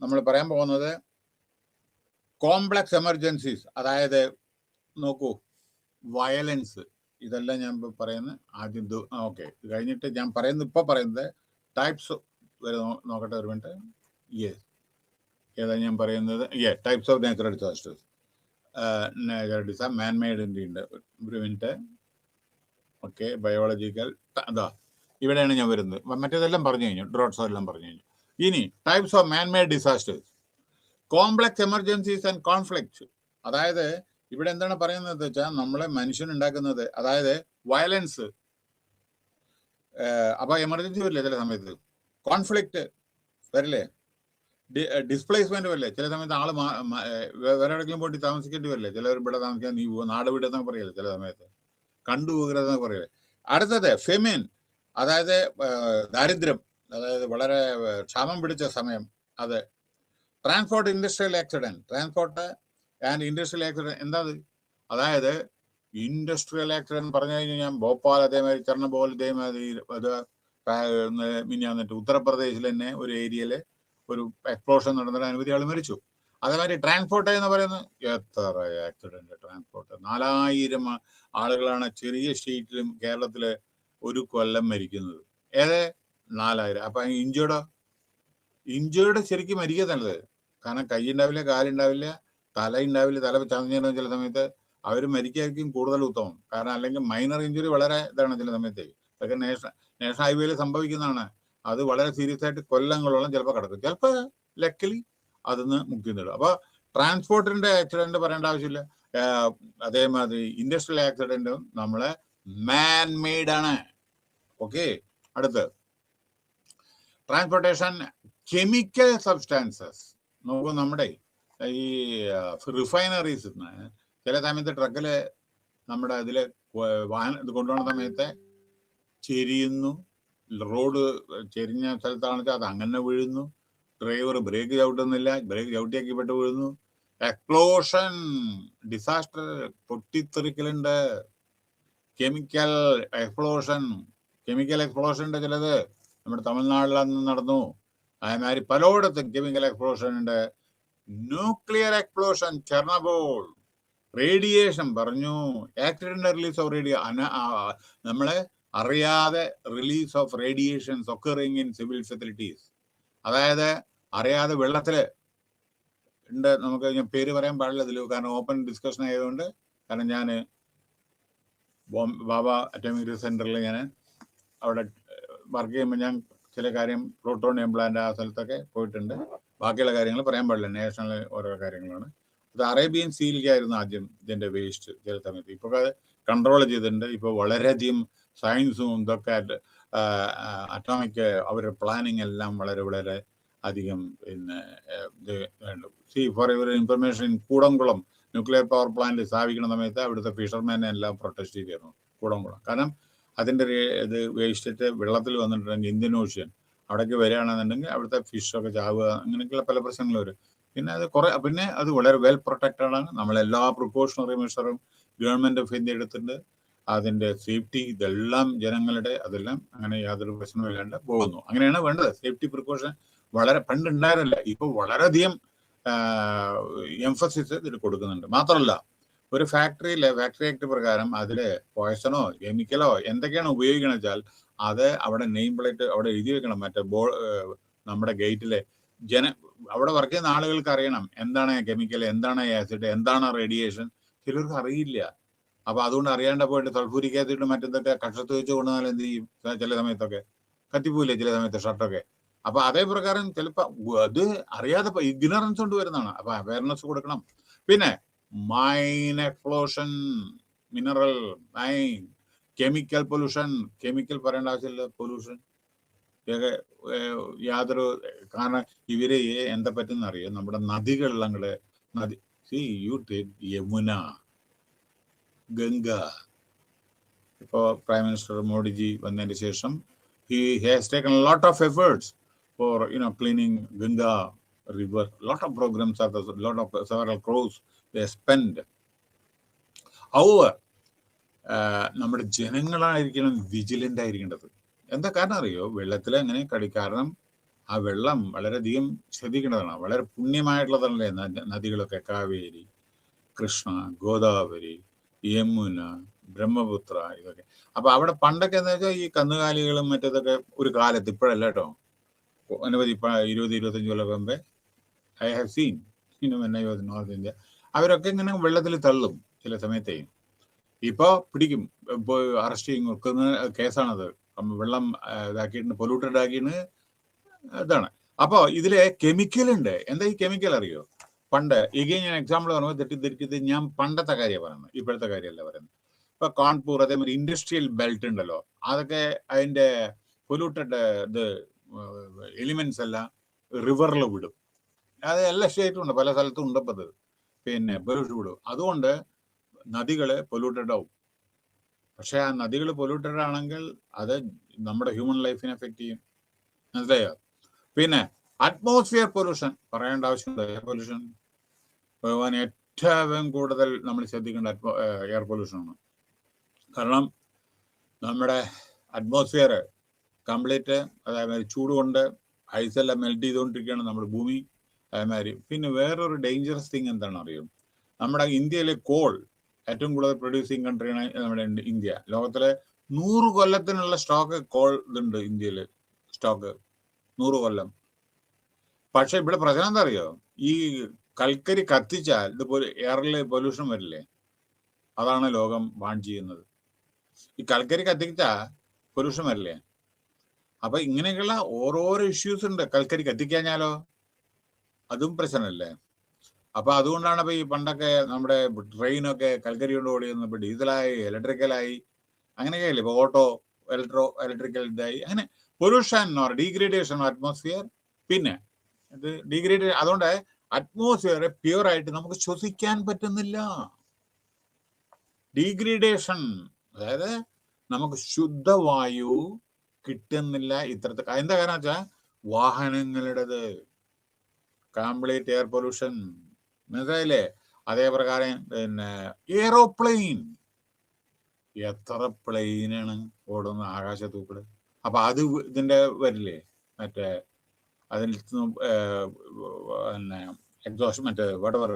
നമ്മൾ പറയാൻ പോകുന്നത് കോംപ്ലക്സ് എമർജൻസീസ്, അതായത് നോക്കൂ, വയലൻസ്, ഇതെല്ലാം ഞാൻ പറയുന്നത് ആദ്യം. ഓക്കെ, ഇത് കഴിഞ്ഞിട്ട് ഞാൻ പറയുന്നത് ഇപ്പോൾ പറയുന്നത് ടൈപ്സ് വരെ നോക്കട്ടെ ഒരു മിനിറ്റ്. യെസ്, ഏതാ ഞാൻ പറയുന്നത്? Types of natural disasters. Man-made ഉണ്ട്, ഒരു മിനിറ്റ്. ഓക്കെ, ബയോളജിക്കൽ, അതാ ഇവിടെയാണ് ഞാൻ വരുന്നത്. മറ്റേതെല്ലാം പറഞ്ഞു കഴിഞ്ഞു, ഡ്രോട്ട്സ് എല്ലാം പറഞ്ഞു കഴിഞ്ഞു. ഇനി types of man-made disasters. Complex emergencies and conflicts, അതായത് ഇവിടെ എന്താണ് പറയുന്നത് വെച്ചാൽ നമ്മളെ മനുഷ്യനുണ്ടാക്കുന്നത്, അതായത് വയലൻസ്. അപ്പൊ എമർജൻസി വരില്ലേ ചില സമയത്ത്, കോൺഫ്ലിക്റ്റ് വരില്ലേ, ഡിസ്പ്ലേസ്മെന്റ് വരില്ലേ ചില സമയത്ത്, ആള് വേറെ എവിടെയെങ്കിലും പോയിട്ട് താമസിക്കേണ്ടി വരില്ലേ, ചിലവർ ഇവിടെ താമസിക്കാൻ നീ നാട് വിടുന്നൊക്കെ പറയല്ലേ ചില സമയത്ത്, കണ്ടുപോകരുതെന്നൊക്കെ പറയല്ലേ. അടുത്തത് ഫെമിൻ, അതായത് ദാരിദ്ര്യം, അതായത് വളരെ ക്ഷാമം പിടിച്ച സമയം. അത് transport industrial accident. Transport and industrial accident എന്താ? അതായത് ഇൻഡസ്ട്രിയൽ ആക്സിഡന്റ് പറഞ്ഞു കഴിഞ്ഞാൽ ഭോപ്പാൽ, അതേമാതിരി ചെർണബോൽ, ഇതേമാതിരി അത് മിനിഞ്ഞാന്നിട്ട് ഉത്തർപ്രദേശിൽ തന്നെ ഒരു ഏരിയയില് ഒരു എക്സ്പ്ലോഷൻ നടന്നിട്ട് അനവധി ആൾ മരിച്ചു. അതേമാതിരി ട്രാൻസ്പോർട്ട് എന്ന് പറയുന്നത് എത്ര ആക്സിഡന്റ്, ട്രാൻസ്പോർട്ട് 4000 ആളുകളാണ് ചെറിയ സ്റ്റേറ്റിലും കേരളത്തില് ഒരു കൊല്ലം മരിക്കുന്നത്. ഏത് 4000? അപ്പൊ ഇഞ്ചേർഡ് ശരിക്കും മരിക്കുന്നല്ലത്. കാരണം കൈ ഉണ്ടാവില്ല, കാലുണ്ടാവില്ല, തല ഉണ്ടാവില്ല, തല ചതഞ്ഞ ചില സമയത്ത് അവർ മരിക്കായിരിക്കും കൂടുതൽ ഉത്തമം. കാരണം അല്ലെങ്കിൽ മൈനർ ഇഞ്ചുറി വളരെ ഇതാണ് ചില സമയത്ത്. അതൊക്കെ നാഷണൽ ഹൈവേയിൽ സംഭവിക്കുന്നതാണ്. അത് വളരെ സീരിയസ് ആയിട്ട് കൊല്ലങ്ങളോളം ചിലപ്പോൾ കിടക്കും, ചിലപ്പോൾ ലക്കലി അതിന്ന് മുക്തി നേടും. അപ്പൊ ട്രാൻസ്പോർട്ടിന്റെ ആക്സിഡന്റ് പറയേണ്ട ആവശ്യമില്ല. അതേമാതിരി ഇൻഡസ്ട്രിയൽ ആക്സിഡന്റും നമ്മളെ മാൻ മെയ്ഡ് ആണ്. ഓക്കെ, അടുത്ത് ട്രാൻസ്പോർട്ടേഷൻ കെമിക്കൽ സബ്സ്റ്റാൻസസ്. നോക്കൂ, നമ്മുടെ ഈ റിഫൈനറീസ് ചില സമയത്ത് ട്രക്കില് നമ്മുടെ ഇതില് വാഹനം ഇത് കൊണ്ടുപോകുന്ന സമയത്ത് ചെരിയുന്നു, റോഡ് ചെരിഞ്ഞ സ്ഥലത്താണെന്ന് വെച്ചാൽ അത് അങ്ങനെ വീഴുന്നു, ഡ്രൈവർ ബ്രേക്ക് ചവിട്ടുന്നില്ല, ബ്രേക്ക് ചവിട്ടിയാക്കിപ്പെട്ട് വീഴുന്നു, എക്സ്പ്ലോഷൻ, ഡിസാസ്റ്റർ, പൊട്ടിത്തെറിക്കലുണ്ട്, കെമിക്കൽ എക്സ്പ്ലോഷൻ്റെ ചിലത് നമ്മുടെ തമിഴ്നാട്ടിൽ അന്ന് നടന്നു. അതേമാതിരി പലയിടത്തും കെമിക്കൽ എക്സ്പ്ലോഷൻ ഉണ്ട്. ന്യൂക്ലിയർ എക്സ്പ്ലോഷൻ, ചെർണബോൾ, റേഡിയേഷൻ പറഞ്ഞു, ആക്സിഡന്റ് റിലീസ് ഓഫ് നമ്മളെ അറിയാതെ release of radiations occurring in civil facilities. അതായത് അറിയാതെ വെള്ളത്തില് ഉണ്ട്. നമുക്ക് ഞാൻ പേര് പറയാൻ പാടില്ല ഇതിൽ, കാരണം ഓപ്പൺ ഡിസ്കഷൻ ആയതുകൊണ്ട്. കാരണം ഞാൻ ബാബ അറ്റോമിക് റിസർച്ച് സെന്ററിൽ ഞാൻ അവിടെ വർക്ക് ചെയ്യുമ്പോൾ ഞാൻ ചില കാര്യം പ്ലൂട്ടോണിയം പ്ലാന്റ് ആ സ്ഥലത്തൊക്കെ പോയിട്ടുണ്ട്. ബാക്കിയുള്ള കാര്യങ്ങൾ പറയാൻ പാടില്ല, നാഷണൽ ഓരോ കാര്യങ്ങളാണ്. അത് അറേബ്യൻ സീയിലേക്കായിരുന്നു ആദ്യം ഇതിന്റെ വേസ്റ്റ് ചില സമയത്ത്. ഇപ്പൊ കൺട്രോൾ ചെയ്തിട്ടുണ്ട്. ഇപ്പോൾ വളരെയധികം സയൻസും ഇതൊക്കെ അറ്റോമിക് അവരുടെ പ്ലാനിങ് എല്ലാം വളരെ വളരെ അധികം പിന്നെ ഫോർ ഇവർ information, Kudankulam nuclear power plant സ്ഥാപിക്കുന്ന സമയത്ത് അവിടുത്തെ ഫിഷർമാനെ എല്ലാം പ്രൊട്ടസ്റ്റ് ചെയ്തിരുന്നു, കൂടംകുളം. കാരണം അതിൻ്റെ ഇത് വേസ്റ്റ് വെള്ളത്തിൽ വന്നിട്ടുണ്ടെങ്കിൽ ഇന്ത്യൻ ഓഷ്യൻ അവിടേക്ക് വരികയാണെന്നുണ്ടെങ്കിൽ അവിടുത്തെ ഫിഷൊക്കെ ചാവുക, അങ്ങനെയൊക്കെയുള്ള പല പ്രശ്നങ്ങളും വരും. പിന്നെ അത് വളരെ വെൽ പ്രൊട്ടക്റ്റഡ് ആണ്. നമ്മളെല്ലാ പ്രിക്കോഷണറി മെഷറും ഗവൺമെന്റ് ഓഫ് ഇന്ത്യ എടുത്തിട്ടുണ്ട്. അതിന്റെ സേഫ്റ്റി ഇതെല്ലാം ജനങ്ങളുടെ അതെല്ലാം അങ്ങനെ യാതൊരു പ്രശ്നവും ഇല്ലാണ്ട് പോകുന്നു. അങ്ങനെയാണ് വേണ്ടത്. സേഫ്റ്റി പ്രിക്കോഷൻ വളരെ പണ്ടുണ്ടായിരുന്നില്ല, ഇപ്പോൾ വളരെയധികം എംഫസിസ് ഇതിൽ കൊടുക്കുന്നുണ്ട്. മാത്രമല്ല, ഒരു ഫാക്ടറി ആക്ട് പ്രകാരം അതില് പോയ്സണോ കെമിക്കലോ എന്തൊക്കെയാണ് ഉപയോഗിക്കണമെന്ന് വെച്ചാൽ അത് അവിടെ നെയിം പ്ലേറ്റ് അവിടെ എഴുതി വെക്കണം. മറ്റേ നമ്മുടെ ഗേറ്റിലെ അവിടെ വർക്ക് ചെയ്യുന്ന ആളുകൾക്ക് അറിയണം എന്താണ് കെമിക്കൽ, എന്താണ് ആസിഡ്, എന്താണ് റേഡിയേഷൻ. ചിലർക്ക് അറിയില്ല. അപ്പൊ അതുകൊണ്ട് അറിയാണ്ട് പോയിട്ട് സൾഫൂരിക് ആസിഡ് മറ്റെന്തൊക്കെ കക്ഷത്ത് വെച്ച് കൊണ്ടുവന്നാൽ എന്ത് ചെയ്യും? ചില സമയത്തൊക്കെ കത്തിപ്പോയില്ലേ ചില സമയത്ത് ഷർട്ടൊക്കെ. അപ്പൊ അതേ പ്രകാരം ചിലപ്പോ അത് അറിയാതെ ഇഗ്നറൻസ് കൊണ്ട് വരുന്നതാണ്. അപ്പൊ അവയർനെസ് കൊടുക്കണം. പിന്നെ mine explosion, mineral mine, chemical pollution. Chemical പറയേണ്ട ആവശ്യമില്ല, പൊല്യൂഷൻ യാതൊരു. കാരണം ഇവര് എന്താ പറ്റുന്ന അറിയാം, നമ്മുടെ നദികളിൽ അങ്ങോട്ട് യമുന, ഗംഗ. ഇപ്പോ പ്രൈം മിനിസ്റ്റർ മോഡിജി വന്നതിന് ശേഷം he has taken a lot of efforts for cleaning Ganga river. Lot of programs are there, lot of several crores they spend. However, നമ്മുടെ ജനങ്ങളായിരിക്കണം വിജിലൻ്റ് ആയിരിക്കേണ്ടത്. എന്താ കാരണം അറിയോ? വെള്ളത്തിൽ അങ്ങനെ കാരണം ആ വെള്ളം വളരെയധികം ശ്രദ്ധിക്കേണ്ടതാണ്. വളരെ പുണ്യമായിട്ടുള്ളതല്ലേ നദികളൊക്കെ, കാവേരി, കൃഷ്ണ, ഗോദാവരി, യമുന, ബ്രഹ്മപുത്ര, ഇതൊക്കെ. അപ്പൊ അവിടെ പണ്ടൊക്കെ എന്താ വെച്ചാൽ ഈ കന്നുകാലികളും മറ്റേതൊക്കെ ഒരു കാലത്ത്, ഇപ്പോഴല്ല കേട്ടോ, അനവധി 20-25 കൊല്ലം മുമ്പേ I have seen north India, അവരൊക്കെ ഇങ്ങനെ വെള്ളത്തിൽ തള്ളും ചില സമയത്തേ. ഇപ്പൊ പിടിക്കും, ഇപ്പൊ അറസ്റ്റ് ചെയ്യും, വെക്കുന്ന കേസാണത്. വെള്ളം ഇതാക്കിയിട്ട് പൊല്യൂട്ടഡ് ആക്കിയിട്ട് ഇതാണ്. അപ്പൊ ഇതിലെ കെമിക്കൽ ഉണ്ട്. എന്താ ഈ കെമിക്കൽ അറിയോ? പണ്ട് ഞാൻ എക്സാമ്പിൾ പറയുമ്പോൾ തെറ്റിദ്ധരിക്കുന്നത് ഞാൻ പണ്ടത്തെ കാര്യമാണ് പറയുന്നത്, ഇപ്പോഴത്തെ കാര്യമല്ല പറയുന്നത്. ഇപ്പൊ കാൺപൂർ, അതേമാതിരി ഇൻഡസ്ട്രിയൽ ബെൽറ്റ് ഉണ്ടല്ലോ, അതൊക്കെ അതിന്റെ പൊല്യൂട്ടഡ് ഇത് എലിമെന്റ്സ് എല്ലാം റിവറിൽ വിടും. അത് എല്ലാ സ്റ്റേറ്റും ഉണ്ട്, പല സ്ഥലത്തും ഉണ്ടപ്പോൾ അത് പിന്നെ പൊല്യൂട്ട് വിടും. അതുകൊണ്ട് നദികള് പൊല്യൂട്ടഡ് ആവും. പക്ഷെ ആ നദികൾ പൊല്യൂട്ടഡ് ആണെങ്കിൽ അത് നമ്മുടെ ഹ്യൂമൻ ലൈഫിനെ എഫക്ട് ചെയ്യും. മനസ്സിലായോ? പിന്നെ അറ്റ്മോസ്ഫിയർ പൊല്യൂഷൻ പറയേണ്ട ആവശ്യമുണ്ട്. എയർ പൊല്യൂഷൻ ഭഗവാൻ ഏറ്റവും കൂടുതൽ നമ്മൾ ശ്രദ്ധിക്കേണ്ട എയർ പൊല്യൂഷനാണ്. കാരണം നമ്മുടെ അറ്റ്മോസ്ഫിയർ കംപ്ലീറ്റ് അതേമാതിരി ചൂട് കൊണ്ട് ഐസെല്ലാം മെൽറ്റ് ചെയ്തുകൊണ്ടിരിക്കുകയാണ് നമ്മുടെ ഭൂമി. അതേമാതിരി പിന്നെ വേറൊരു ഡേഞ്ചറസ് തിങ് എന്താണെന്ന് അറിയും? നമ്മുടെ ഇന്ത്യയിലെ കോൾ ഏറ്റവും കൂടുതൽ പ്രൊഡ്യൂസിങ് കൺട്രിയാണ് നമ്മുടെ ഇന്ത്യ. ലോകത്തിലെ 100 കൊല്ലത്തിനുള്ള സ്റ്റോക്ക് കോൾ ഇതുണ്ട് ഇന്ത്യയിൽ, സ്റ്റോക്ക് 100 കൊല്ലം. പക്ഷെ ഇവിടെ പ്രശ്നം എന്താ അറിയോ? ഈ കൽക്കരി കത്തിച്ചാൽ ഇതുപോലെ എയറിൽ പൊല്യൂഷൻ വരില്ലേ? അതാണ് ലോകം വാൺ ചെയ്യുന്നത്. ഈ കൽക്കരി കത്തിച്ചാൽ പൊല്യൂഷൻ വരില്ലേ? അപ്പൊ ഇങ്ങനെയൊക്കെയുള്ള ഓരോരോ ഇഷ്യൂസ് ഉണ്ട്. കൽക്കരി കത്തിക്കഴിഞ്ഞാലോ അതും പ്രശ്നമല്ലേ? അപ്പൊ അതുകൊണ്ടാണ് ഇപ്പൊ ഈ പണ്ടൊക്കെ നമ്മുടെ ട്രെയിനൊക്കെ കൽക്കരി കൊണ്ട് ഓടിയുന്നത് ഇപ്പൊ ഡീസലായി, ഇലക്ട്രിക്കലായി, അങ്ങനെയൊക്കെയല്ലേ. ഇപ്പൊ ഓട്ടോ ഇലക്ട്രിക്കൽ ഇതായി. അങ്ങനെ പൊല്യൂഷൻ ഓർ ഡീഗ്രേഡേഷൻ അറ്റ്മോസ്ഫിയർ. പിന്നെ ഇത് ഡീഗ്രേഡ്, അതുകൊണ്ട് അറ്റ്മോസ്ഫിയർ പ്യൂർ ആയിട്ട് നമുക്ക് ശ്വസിക്കാൻ പറ്റുന്നില്ല. ഡീഗ്രേഡേഷൻ, അതായത് നമുക്ക് ശുദ്ധവായു കിട്ടുന്നില്ല. ഇത്തരത്തിൽ എന്താ കാരണം വെച്ചാൽ വാഹനങ്ങളുടേത് കംപ്ലീറ്റ് എയർ പൊല്യൂഷൻ. മനസ്സിലായില്ലേ? അതേ പ്രകാരം പിന്നെ എയറോപ്ലെയിൻ, എത്ര പ്ലെയിനാണ് ഓടുന്നത് ആകാശത്തൂക്കള്. അപ്പൊ അത് ഇതിന്റെ വരില്ലേ, മറ്റേ അതിൽ പിന്നെ എക്സോഷൻ, മറ്റേ വടവർ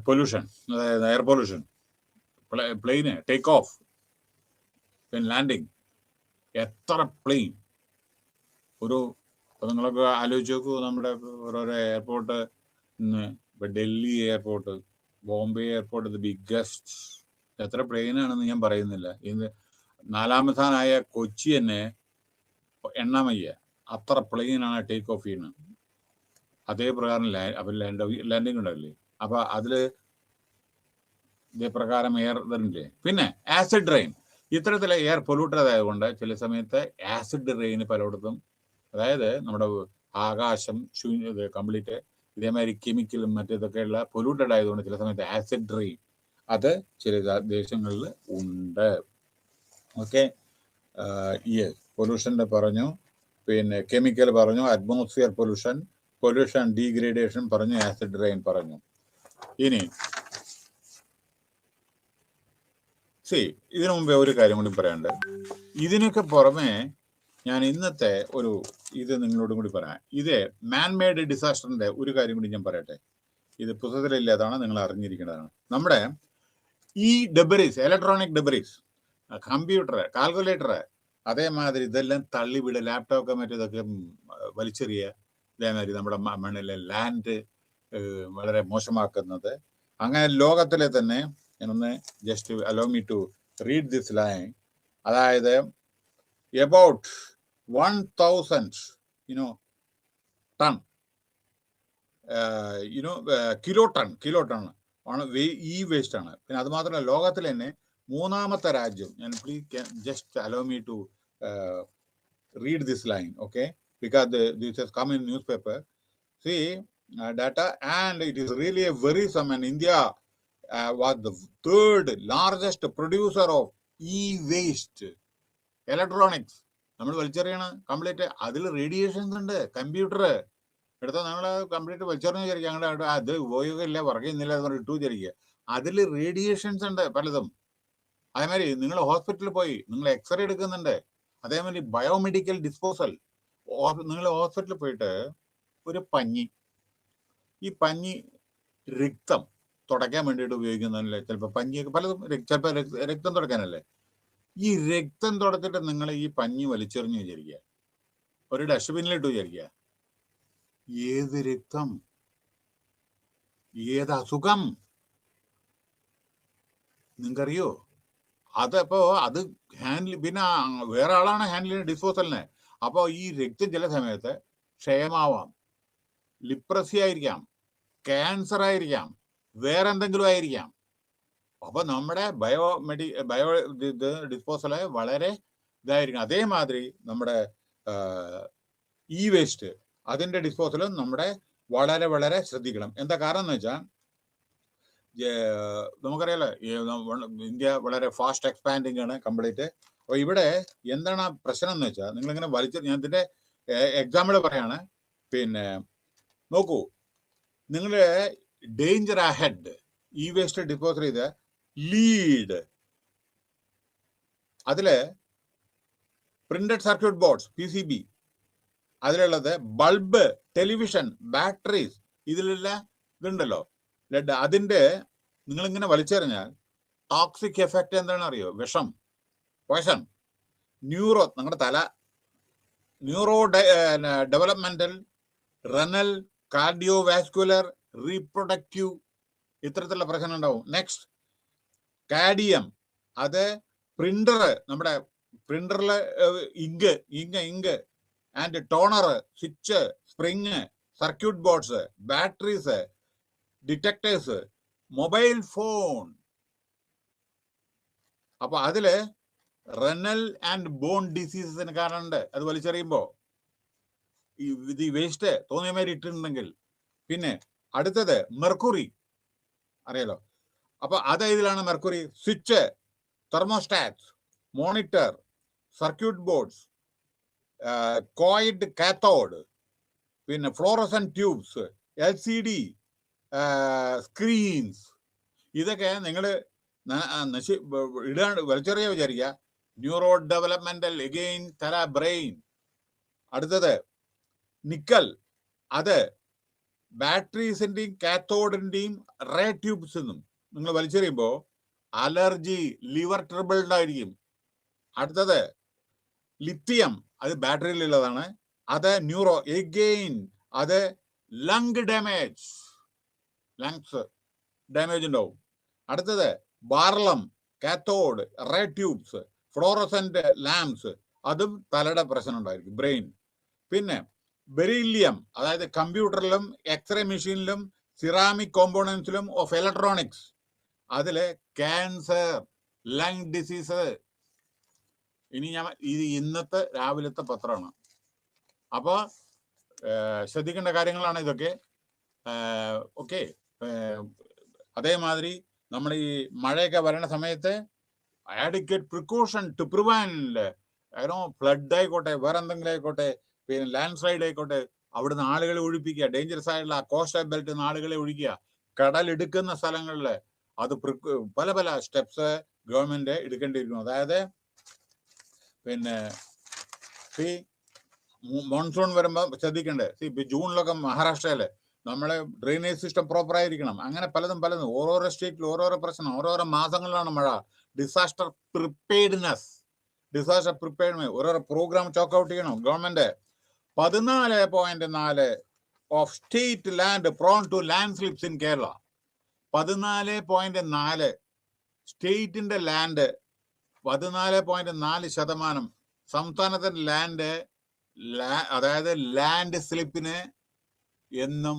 പൊല്യൂഷൻ, അതായത് എയർ പൊല്യൂഷൻ. പ്ലെയിന് ടേക്ക് ഓഫ് പിന്നെ ലാൻഡിങ്, എത്ര പ്ലെയിൻ. ഒരു നിങ്ങളൊക്കെ ആലോചിച്ച് നോക്കൂ, നമ്മുടെ ഓരോരോ എയർപോർട്ട് ഇന്ന് ഇപ്പൊ ഡൽഹി എയർപോർട്ട്, ബോംബെ എയർപോർട്ട്, ഇത് ബിഗ്ഗസ്റ്റ്. എത്ര പ്ലെയിനാണെന്ന് ഞാൻ പറയുന്നില്ല. ഇത് 4ാം സ്ഥാനായ കൊച്ചി തന്നെ എണ്ണാൻ വയ്യ, അത്ര പ്ലെയിനാണ് ടേക്ക് ഓഫ് ചെയ്യുന്നത്. അതേ പ്രകാരം ലാൻഡിങ് ഉണ്ടാവില്ലേ? അപ്പൊ അതില് ഇതേ പ്രകാരം എയർ ഇതല്ലേ. പിന്നെ ആസിഡ് റെയിൻ, ഇത്തരത്തിലെ എയർ പൊല്യൂട്ടഡ് ആയതുകൊണ്ട് ചില സമയത്ത് ആസിഡ് റെയിൻ പലയിടത്തും, അതായത് നമ്മുടെ ആകാശം കംപ്ലീറ്റ് ഇതേമാതിരി കെമിക്കലും മറ്റേതൊക്കെയുള്ള പൊല്യൂട്ടഡ് ആയതുകൊണ്ട് ചില സമയത്ത് ആസിഡ് റെയിൻ അത് ചില ദേശങ്ങളിൽ ഉണ്ട്. ഓക്കെ, പൊല്യൂഷന്റെ പറഞ്ഞു, പിന്നെ കെമിക്കൽ പറഞ്ഞു, അറ്റ്മോസ്ഫിയർ പൊല്യൂഷൻ, പൊല്യൂഷൻ ഡീഗ്രേഡേഷൻ പറഞ്ഞു, ആസിഡ് റെയിൻ പറഞ്ഞു. ഇനി ഇതിനു മുമ്പേ ഒരു കാര്യം കൂടി പറയാനുണ്ട്. ഇതിനൊക്കെ പുറമെ ഞാൻ ഇന്നത്തെ ഒരു ഇത് നിങ്ങളോടും കൂടി പറയാം. ഇത് മാൻമെയ്ഡ് ഡിസാസ്റ്ററിന്റെ ഒരു കാര്യം കൂടി ഞാൻ പറയട്ടെ. ഇത് പുസ്തകത്തിലില്ലാതാണ്, നിങ്ങൾ അറിഞ്ഞിരിക്കേണ്ടതാണ്. നമ്മുടെ ഈ ഡെബറീസ്, ഇലക്ട്രോണിക് ഡെബറീസ്, കമ്പ്യൂട്ടർ, കാൽക്കുലേറ്റർ, അതേമാതിരി ഇതെല്ലാം തള്ളിവിടുക, ലാപ്ടോപ്പ് മറ്റേതൊക്കെ വലിച്ചെറിയുക, ഇതേമാതിരി നമ്മുടെ മണ്ണിലെ ലാൻഡ് വളരെ മോശമാക്കുന്നത്. അങ്ങനെ ലോകത്തിലെ തന്നെ, ഞാനൊന്ന് just allow me to read this line. അതായത് about 1,000 ton കിലോട്ടൺ ആണ് ഈ വേസ്റ്റ് ആണ്. പിന്നെ അത് മാത്രമല്ല, ലോകത്തിൽ തന്നെ 3ാമത്തെ രാജ്യം, ഞാൻ please just allow me to read this line, okay, because this has come in newspaper. See data, and it is really a worrisome, and India was the 3rd largest producer of e-waste, electronics. നമ്മൾ വലിച്ചെറിയണം complete. അതിൽ radiations ഉണ്ട്. Computer എടുത്താൽ നമ്മൾ complete വലിച്ചെറിഞ്ഞ് വിചാരിക്കുക, ഞങ്ങളുടെ അത് ഉപയോഗമില്ല, പറയുന്നില്ല എന്ന് പറഞ്ഞ് ഇട്ടു വിചാരിക്കുക. അതിൽ റേഡിയേഷൻസ് ഉണ്ട് പലതും. അതേമാതിരി നിങ്ങൾ ഹോസ്പിറ്റലിൽ പോയി നിങ്ങൾ എക്സ്റേ എടുക്കുന്നുണ്ട്. അതേമാതിരി ബയോമെഡിക്കൽ ഡിസ്പോസൽ. നിങ്ങൾ ഹോസ്പിറ്റലിൽ പോയിട്ട് ഒരു പഞ്ഞി, ഈ പഞ്ഞി രക്തം തുടയ്ക്കാൻ വേണ്ടിയിട്ട് ഉപയോഗിക്കുന്നതല്ലേ ചിലപ്പോൾ. പഞ്ഞിയൊക്കെ പലതും ചിലപ്പോൾ രക്തം തുടയ്ക്കാനല്ലേ. ഈ രക്തം തുടച്ചിട്ട് നിങ്ങൾ ഈ പഞ്ഞി വലിച്ചെറിഞ്ഞ് വിചാരിക്കുക, ഒരു ഡസ്റ്റ്ബിന്നിലിട്ട് വിചാരിക്കുക. ഏത് രക്തം, ഏത് അസുഖം നിങ്ങൾക്കറിയോ? അതപ്പോ അത് ഹാൻഡിൽ, പിന്നെ വേറെ ആളാണ് ഹാൻഡിൽ ഡിസ്പോസലിനെ. അപ്പോൾ ഈ രക്തം ചില സമയത്ത് ക്ഷയമാവാം, ലിപ്രസി ആയിരിക്കാം, ക്യാൻസർ ആയിരിക്കാം, വേറെ എന്തെങ്കിലും ആയിരിക്കാം. അപ്പൊ നമ്മുടെ ബയോ ഡിസ്പോസല് വളരെ ഇതായിരിക്കും. അതേമാതിരി നമ്മുടെ ഇ വേസ്റ്റ്, അതിന്റെ ഡിസ്പോസലും നമ്മുടെ വളരെ വളരെ ശ്രദ്ധിക്കണം. എന്താ കാരണം എന്ന് വെച്ചാൽ നമുക്കറിയാലോ ഇന്ത്യ വളരെ ഫാസ്റ്റ് എക്സ്പാൻഡിങ് ആണ് കംപ്ലീറ്റ്. അപ്പോൾ ഇവിടെ എന്താണ് പ്രശ്നം എന്ന് വെച്ചാൽ, നിങ്ങളിങ്ങനെ ഞാൻ ഇതിന്റെ എക്സാമ്പിൾ പറയാണ്. പിന്നെ നോക്കൂ, നിങ്ങളുടെ danger ahead E waste disposal ചെയ്ത് ലീഡ്, അതില് പ്രിന്റഡ് സർക്യൂട്ട് ബോർഡ്സ് PCB, അതിലുള്ളത് ബൾബ്, ടെലിവിഷൻ, ബാറ്ററീസ്, ഇതിലെല്ലാം ഇതുണ്ടല്ലോ ലെഡ്. അതിന്റെ നിങ്ങളിങ്ങനെ വലിച്ചെറിഞ്ഞാൽ ടോക്സിക് എഫക്റ്റ് എന്താണെന്ന് അറിയോ? വിഷം, പോയ്സൺ. നിങ്ങളുടെ തല, neurodevelopmental, renal, cardiovascular, reproductive, ഇത്തരത്തിലുള്ള പ്രശ്നം ഉണ്ടാവും. നെക്സ്റ്റ് കാഡിയം, അത് പ്രിന്റർ, നമ്മുടെ പ്രിന്ററിലെ ink and toner, switch, spring, circuit boards, batteries, detectors, mobile phone. അപ്പൊ അതില് റെനൽ ആൻഡ് ബോൺ ഡിസീസസിന് കാരണമുണ്ട് അത് വലിച്ചെറിയുമ്പോ, ഈ വേസ്റ്റ് തോന്നിയ മാതിരി ഇട്ടിട്ടുണ്ടെങ്കിൽ. പിന്നെ അടുത്തത് മെർക്കുറി, അറിയാലോ. അപ്പൊ അത് ഇതിലാണ് mercury. Switch, thermostat, monitor, circuit boards, cold cathode, പിന്നെ ഫ്ലോറസൻ ട്യൂബ്സ്, LCD സ്ക്രീൻസ്, ഇതൊക്കെ നിങ്ങൾ ഇടാണ്ട് വലിച്ചെറിയാ വിചാരിക്കുക. ന്യൂറോ ഡെവലപ്മെന്റൽ, എഗെയിൻ തല ബ്രെയിൻ. അടുത്തത് നിക്കൽ, അത് ബാറ്ററീസിന്റെയും കാത്തോഡിന്റെയും റേ ട്യൂബ്സ് നിന്നും നിങ്ങൾ വലിച്ചെറിയുമ്പോൾ അലർജി, ലിവർ ട്രബിൾ ഉണ്ടായിരിക്കും. അടുത്തത് ലിത്തിയം, അത് ബാറ്ററിയിലുള്ളതാണ്. അത് ന്യൂറോ, എഗെയിൻ അത് ലങ് ഡാമേജ്, ലങ്സ് ഡാമേജ് ഉണ്ടാവും. അടുത്തത് ബാർലം, cathode, ray tubes, fluorescent lamps, അതും തലയുടെ പ്രശ്നം ഉണ്ടായിരിക്കും, ബ്രെയിൻ. പിന്നെ ബെറിലിയം, അതായത് കമ്പ്യൂട്ടറിലും എക്സ്റേ മെഷീനിലും സിറാമിക് കോമ്പോണൻസിലും ഓഫ് ഇലക്ട്രോണിക്സ്, അതില് ക്യാൻസർ, ലങ് ഡിസീസ്. ഇനി ഇത് ഇന്നത്തെ രാവിലത്തെ പത്രമാണ്. അപ്പോൾ ശ്രദ്ധിക്കേണ്ട കാര്യങ്ങളാണ് ഇതൊക്കെ. ഓക്കെ. അതേമാതിരി നമ്മൾ ഈ മഴയൊക്കെ വരണ സമയത്ത് adequate precaution to prevent flood ആയിക്കോട്ടെ, വേറെ എന്തെങ്കിലും ആയിക്കോട്ടെ, പിന്നെ ലാൻഡ് സ്ലൈഡ് ആയിക്കോട്ടെ, അവിടുന്ന് ആളുകളെ ഒഴിപ്പിക്കുക. ഡേഞ്ചറസ് ആയിട്ടുള്ള കോസ്റ്റൽ ബെൽറ്റ് ആളുകളെ ഒഴിക്കുക. കടലെടുക്കുന്ന സ്ഥലങ്ങളിൽ അത് പല പല സ്റ്റെപ്സ് ഗവൺമെന്റ് എടുക്കേണ്ടിയിരിക്കുന്നു. അതായത് പിന്നെ മോൺസൂൺ വരുമ്പോൾ ശ്രദ്ധിക്കണ്ടേ. ജൂണിലൊക്കെ മഹാരാഷ്ട്രയില് നമ്മളെ ഡ്രെയിനേജ് സിസ്റ്റം പ്രോപ്പർ ആയിരിക്കണം. അങ്ങനെ പലതും ഓരോരോ സ്റ്റേറ്റിൽ ഓരോരോ പ്രശ്നം, ഓരോരോ മാസങ്ങളിലാണ് മഴ. ഡിസാസ്റ്റർ പ്രിപ്പയർഡ്നെസ് ഓരോരോ പ്രോഗ്രാം ചോക്ക് ഔട്ട് ചെയ്യണം government. 14.4 of state land prone to land slips in Kerala. 14.4 സ്റ്റേറ്റിന്റെ ലാൻഡ്, 14.4% സംസ്ഥാനത്തിന്റെ ലാൻഡ്, അതായത് ലാൻഡ് സ്ലിപ്പിന് എന്നും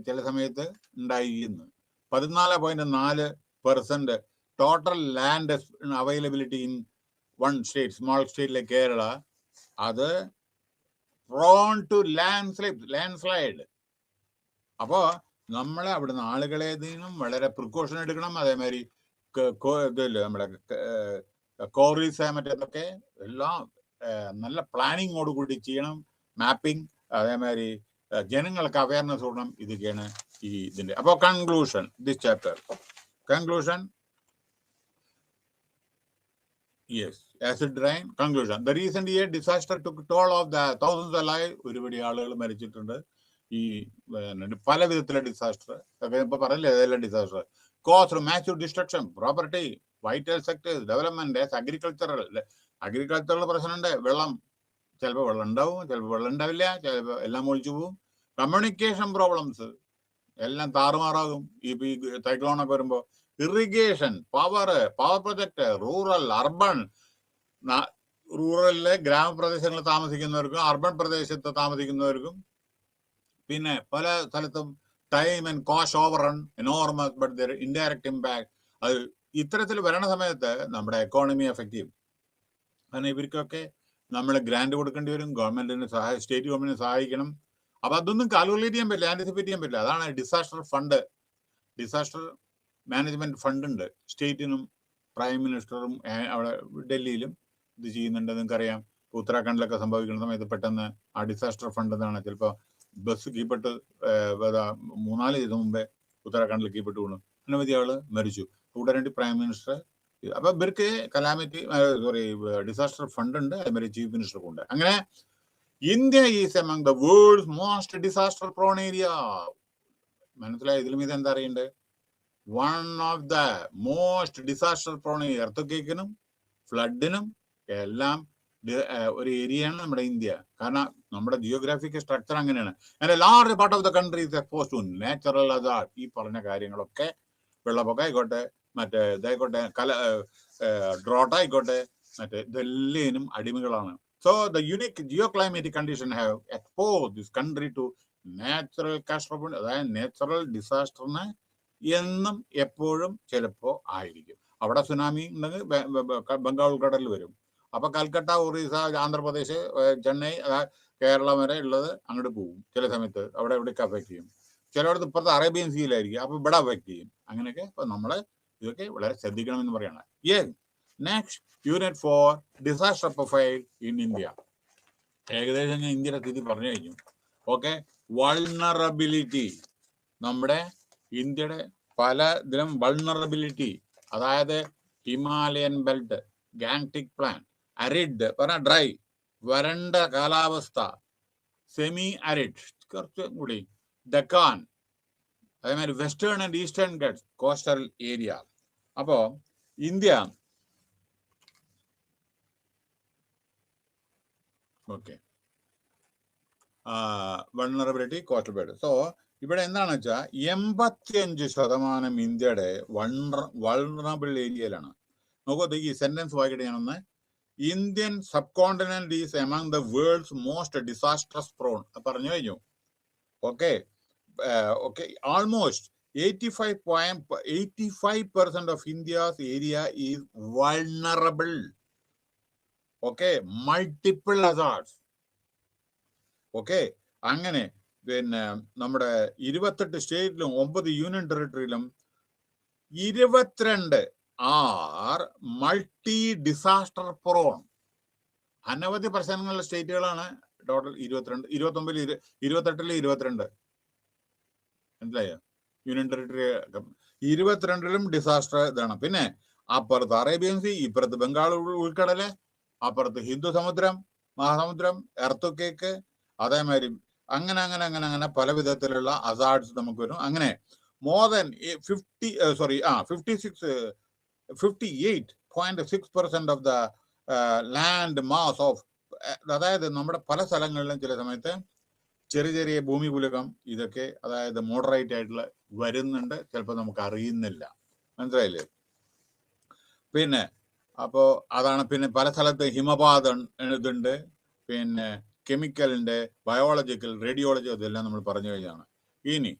ചില സമയത്ത് ഉണ്ടായിരുന്നു. 14.4% total land availability in one state, small സ്റ്റേറ്റിലെ കേരള, അത് പ്രോൺ ടു ലാൻഡ് സ്ലൈഡ്. അപ്പോൾ നമ്മളെ അവിടുന്ന് ആളുകളെ നിന്നും വളരെ പ്രിക്കോഷൻ എടുക്കണം. അതേമാതിരി ഇതില്ലേ നമ്മുടെ കോറീസ് മറ്റേതൊക്കെ എല്ലാം നല്ല പ്ലാനിങ്ങോടുകൂടി ചെയ്യണം, മാപ്പിംഗ്, അതേമാതിരി ജനങ്ങൾക്ക് അവയർനെസ് കൊടുക്കണം. ഇതൊക്കെയാണ് ഈ ഇതിന്റെ. അപ്പോൾ conclusion, this chapter conclusion. Yes, acid rain. Conclusion. The recent year disaster took toll of the thousands of lives. ഒരുപടി ആളുകൾ മരിച്ചിട്ടുണ്ട് ഈ പല വിധത്തിലെ ഡിസാസ്റ്റർ. ഇപ്പൊ പറയില്ലേ ഏതെല്ലാം disaster. Cost massive destruction, property, vital sectors, development, agricultural പ്രശ്നമുണ്ട്. വെള്ളം, ചിലപ്പോൾ വെള്ളം ഉണ്ടാവും, ചിലപ്പോൾ വെള്ളം ഉണ്ടാവില്ല, ചിലപ്പോൾ എല്ലാം ഒഴിച്ചു പോവും. കമ്മ്യൂണിക്കേഷൻ പ്രോബ്ലംസ് എല്ലാം താറുമാറാകും ഈ സൈക്ലോണൊക്കെ വരുമ്പോൾ. Irrigation, power project, rural, urban. റൂറലിലെ ഗ്രാമപ്രദേശങ്ങളിൽ താമസിക്കുന്നവർക്കും അർബൺ പ്രദേശത്ത് താമസിക്കുന്നവർക്കും പിന്നെ പല സ്ഥലത്തും time and cost overrun enormous but their indirect impact. അത് ഇത്തരത്തിൽ വരണ സമയത്ത് നമ്മുടെ എക്കോണമി എഫക്റ്റ് ചെയ്യും. കാരണം ഇവർക്കൊക്കെ നമ്മൾ ഗ്രാന്റ് കൊടുക്കേണ്ടി വരും, ഗവൺമെന്റിന് സ്റ്റേറ്റ് ഗവൺമെന്റിനെ സഹായിക്കണം. അപ്പൊ അതൊന്നും കാൽക്കുലേറ്റ് ചെയ്യാൻ പറ്റില്ല, ആന്റിസിപ്പേറ്റ് ചെയ്യാൻ പറ്റില്ല. അതാണ് disaster fund, disaster management fund ഉണ്ട്. സ്റ്റേറ്റിനും പ്രൈം മിനിസ്റ്ററും അവിടെ ഡൽഹിയിലും ഇത് ചെയ്യുന്നുണ്ട്. നിങ്ങൾക്കറിയാം, ഉത്തരാഖണ്ഡിലൊക്കെ സംഭവിക്കുന്ന സമയത്ത് പെട്ടെന്ന് ആ ഡിസാസ്റ്റർ ഫണ്ട് എന്നാണ് ചിലപ്പോൾ ബസ് കീപ്പെട്ട് 3-4 ദിവസം മുമ്പേ ഉത്തരാഖണ്ഡിൽ കീപ്പെട്ട് വീണു, അനവധി ആള് മരിച്ചു. ഉടനടി പ്രൈം മിനിസ്റ്റർ, അപ്പൊ ഇവർക്ക് കലാമിറ്റി ഡിസാസ്റ്റർ ഫണ്ട് ഉണ്ട്, അതേമാതിരി ചീഫ് മിനിസ്റ്റർക്കും ഉണ്ട്. അങ്ങനെ India is among the world's most disaster prone area. മനസ്സിലായി? ഇതിലും ഇത് എന്താ അറിയണ്ടേ? One of the most disaster prone, earth ഫ്ലഡിനും എല്ലാം ഒരു ഏരിയയാണ് നമ്മുടെ ഇന്ത്യ. കാരണം നമ്മുടെ ജിയോഗ്രാഫിക് സ്ട്രക്ചർ അങ്ങനെയാണ്. And a large part of the country is exposed to natural hazard. ഈ പറഞ്ഞ കാര്യങ്ങളൊക്കെ, വെള്ളപ്പൊക്കം ആയിക്കോട്ടെ, മറ്റേ ഇതായിക്കോട്ടെ, ഡ്രോട്ട് ആയിക്കോട്ടെ, മറ്റേ ഇതെല്ലേനും അടിമകളാണ്. So the unique geoclimatic condition have exposed this country to natural catastrophe. അതായത് നാച്ചുറൽ ഡിസാസ്റ്ററിന് എന്നും എപ്പോഴും ചിലപ്പോ ആയിരിക്കും. അവിടെ സുനാമി ഉണ്ടെങ്കിൽ ബംഗാൾ ഉൾക്കടലിൽ വരും. അപ്പൊ കൽക്കട്ട, ഒറീസ, ആന്ധ്രാപ്രദേശ്, ചെന്നൈ, കേരളം വരെ ഉള്ളത് അങ്ങോട്ട് പോകും. ചില സമയത്ത് അവിടെ എവിടെയൊക്കെ അഫക്ട് ചെയ്യും. ചിലയിടത്ത് ഇപ്പുറത്ത് അറേബ്യൻ സീയിലായിരിക്കും, അപ്പൊ ഇവിടെ അഫക്ട് ചെയ്യും. അങ്ങനെയൊക്കെ അപ്പൊ നമ്മള് ഇതൊക്കെ വളരെ ശ്രദ്ധിക്കണമെന്ന് പറയണം. Next unit 4 disaster profile in India. ഏകദേശം ഞാൻ ഇന്ത്യയുടെ സ്ഥിതി പറഞ്ഞു കഴിഞ്ഞു. Okay, vulnerability. നമ്മുടെ ഇന്ത്യയുടെ പല ഇതിലും വൾണറബിലിറ്റി, അതായത് Himalayan belt, Gangetic plain, arid പറഞ്ഞ ഡ്രൈ വരണ്ട കാലാവസ്ഥ, സെമി അരിഡ് കുറച്ചും കൂടി, ഡെക്കാൻ, അതേമാതിരി Western and Eastern Ghats, coastal area. അപ്പോ India okay, vulnerability, coastal belt. So ഇവിടെ എന്താണെന്ന് വെച്ചാൽ 85% ഇന്ത്യയുടെ വൾണറബിൾ ഏരിയയിലാണ്. നോക്കൂ, ഈ സെന്റൻസ് വായിക്കട്ടെ ഞാനൊന്ന്. Indian subcontinent is among the world's most disasters prone. പറഞ്ഞു കഴിഞ്ഞു. Okay, almost 85% of India's area is vulnerable. Okay, multiple hazards. Okay, അങ്ങനെ പിന്നെ നമ്മുടെ 28 സ്റ്റേറ്റിലും 9 യൂണിയൻ ടെറിട്ടറിയിലും 22 ആർ മൾട്ടി ഡിസാസ്റ്റർ പ്രോൺ. അനവധി പ്രശ്നങ്ങളുള്ള സ്റ്റേറ്റുകളാണ് ടോട്ടൽ 22. 28 മനസ്സിലായോ? യൂണിയൻ ടെറിട്ടറി 22ലും ഡിസാസ്റ്റർ ഇതാണ്. പിന്നെ അപ്പുറത്ത് അറേബ്യൻ സീ, ഇപ്പുറത്ത് ബംഗാൾ ഉൾക്കടല്, അപ്പുറത്ത് ഹിന്ദു സമുദ്രം, മഹാസമുദ്രം, എർത്തുക്കേക്ക്, അതേമാതിരി അങ്ങനെ അങ്ങനെ അങ്ങനെ അങ്ങനെ പല വിധത്തിലുള്ള അസാർഡ്സ് നമുക്ക് വരും. അങ്ങനെ more than 58.6% of the land mass of, അതായത് നമ്മുടെ പല സ്ഥലങ്ങളിലും ചില സമയത്ത് ചെറിയ ചെറിയ ഭൂമി കുലുക്കം ഇതൊക്കെ, അതായത് മോഡറേറ്റ് ആയിട്ടുള്ള വരുന്നുണ്ട്, ചിലപ്പോൾ നമുക്ക് അറിയുന്നില്ല. മനസ്സിലായില്ലേ? പിന്നെ അപ്പോ അതാണ്. പിന്നെ പല സ്ഥലത്ത് ഹിമപാതം ഇതുണ്ട്, പിന്നെ കെമിക്കലിന്റെ, ബയോളജിക്കൽ, റേഡിയോളജി, അതെല്ലാം നമ്മൾ പറഞ്ഞു കഴിഞ്ഞാണ്. ഇനി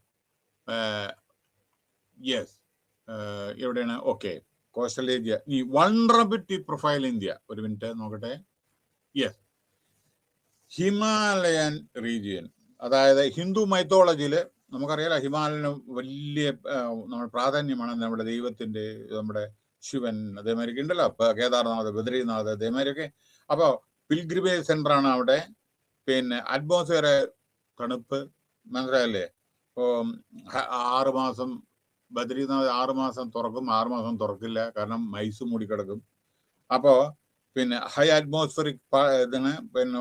യെസ്, എവിടെയാണ്? Okay, coastal area. ഈ വൾണറബിലിറ്റി പ്രൊഫൈൽ ഇന്ത്യ, ഒരു മിനിറ്റ് നോക്കട്ടെ. യെസ്, ഹിമാലയൻ റീജിയൻ, അതായത് ഹിന്ദു മൈത്തോളജിയില് നമുക്കറിയാലോ, ഹിമാലയന് വലിയ നമ്മുടെ പ്രാധാന്യമാണ്. നമ്മുടെ ദൈവത്തിന്റെ, നമ്മുടെ ശിവൻ, അതേമാതിരി ഉണ്ടല്ലോ, കേദാർനാഥ്, ബദ്രീനാഥ്, അതേമാതിരിയൊക്കെ. അപ്പോ പിൽഗ്രിമേജ് സെന്റർ ആണ് അവിടെ. പിന്നെ അറ്റ്മോസ്ഫിയർ തണുപ്പ്, മനസ്സിലായല്ലേ? ഇപ്പോൾ 6 മാസം ബദ്രീനാഥ് 6 മാസം തുറക്കും, 6 മാസം തുറക്കില്ല, കാരണം മൈസ് മൂടിക്കിടക്കും. അപ്പോൾ പിന്നെ ഹൈ അറ്റ്മോസ്ഫിയറിക് ഇതിന് പിന്നെ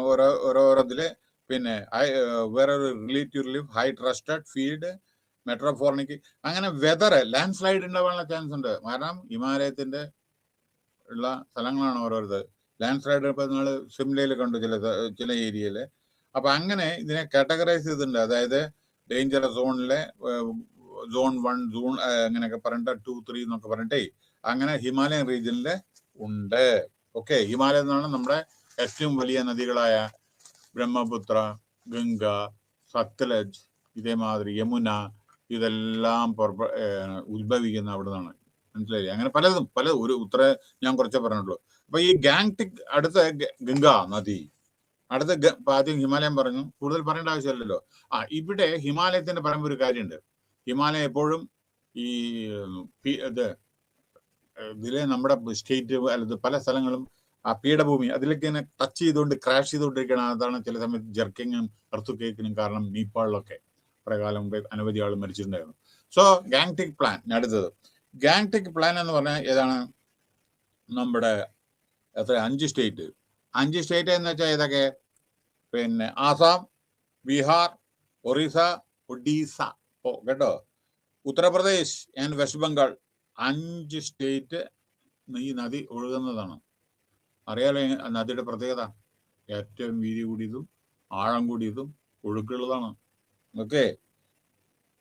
ഓരോതില് പിന്നെ വേറെ ഒരു റിലേറ്റീവ് ലിവ്, ഹൈ ട്രസ്റ്റഡ് ഫീൽഡ്, മെട്രോഫോർണിക്, അങ്ങനെ വെതർ ലാൻഡ് സ്ലൈഡ് ഉണ്ടാവാനുള്ള ചാൻസ് ഉണ്ട്. കാരണം ഹിമാലയത്തിന്റെ ഉള്ള സ്ഥലങ്ങളാണ് ഓരോരുത്തർ. ലാൻഡ് സ്ലൈഡ് ഇപ്പൊ നിങ്ങൾ സിംലയിൽ കണ്ടു ചില ഏരിയയില്. അപ്പൊ അങ്ങനെ ഇതിനെ കാറ്റഗറൈസ് ചെയ്തിട്ടുണ്ട്. അതായത് ഡേഞ്ചറസ് സോണിലെ സോൺ 1, സോൺ അങ്ങനെയൊക്കെ പറഞ്ഞിട്ട് 2, 3 എന്നൊക്കെ പറഞ്ഞിട്ടേ അങ്ങനെ ഹിമാലയൻ റീജിയനില് ഉണ്ട്. ഓക്കെ, ഹിമാലയം എന്നാണ് നമ്മുടെ ഏറ്റവും വലിയ നദികളായ ബ്രഹ്മപുത്ര, ഗംഗ, സത്ലജ്, ഇതേമാതിരി യമുന, ഇതെല്ലാം ഉത്ഭവിക്കുന്ന അവിടെ നിന്നാണ്. മനസ്സിലായില്ലേ? അങ്ങനെ പല ഒരു ഉത്തര ഞാൻ കുറച്ചേ പറഞ്ഞുള്ളൂ. അപ്പൊ ഈ ഗാങ്ടിക് അടുത്ത ഗംഗ നദി, അടുത്ത ആദ്യം ഹിമാലയം പറഞ്ഞു, കൂടുതൽ പറയേണ്ട ആവശ്യമില്ലല്ലോ. ഇവിടെ ഹിമാലയത്തിന്റെ പറയുമ്പോൾ ഒരു കാര്യമുണ്ട്. ഹിമാലയം എപ്പോഴും ഈ ഇതിലെ നമ്മുടെ സ്റ്റേറ്റ് അല്ലെങ്കിൽ പല സ്ഥലങ്ങളും ആ പീഠഭൂമി അതിലേക്ക് തന്നെ ടച്ച് ചെയ്തുകൊണ്ട് ക്രാഷ് ചെയ്തുകൊണ്ടിരിക്കണം. അതാണ് ചില സമയത്ത് ജർക്കിങ്ങും എർത്തുക്വേക്കിനും കാരണം. നേപ്പാളിലൊക്കെ കുറെ കാലം മുമ്പ് അനവധി ആൾ മരിച്ചിട്ടുണ്ടായിരുന്നു. സോ ഗാങ്ടിക് പ്ലാൻ അടുത്തത്. ഗാങ്ടിക് പ്ലാൻ എന്ന് പറഞ്ഞാൽ ഏതാണ്? നമ്മുടെ 5 സ്റ്റേറ്റ്. 5 സ്റ്റേറ്റ് എന്ന് വെച്ചാൽ ഏതൊക്കെ? പിന്നെ ആസാം, ബീഹാർ, ഒറീസ, ഒഡീസ, കേട്ടോ, Uttar Pradesh and west Bengal. 5 state ഈ നദി ഒഴുകുന്നതാണ്. അറിയാലോ നദിയുടെ പ്രത്യേകത? ഏറ്റവും വീതി കൂടിയതും ആഴം കൂടിയതും ഒഴുക്കുള്ളതാണ്. ഓക്കെ,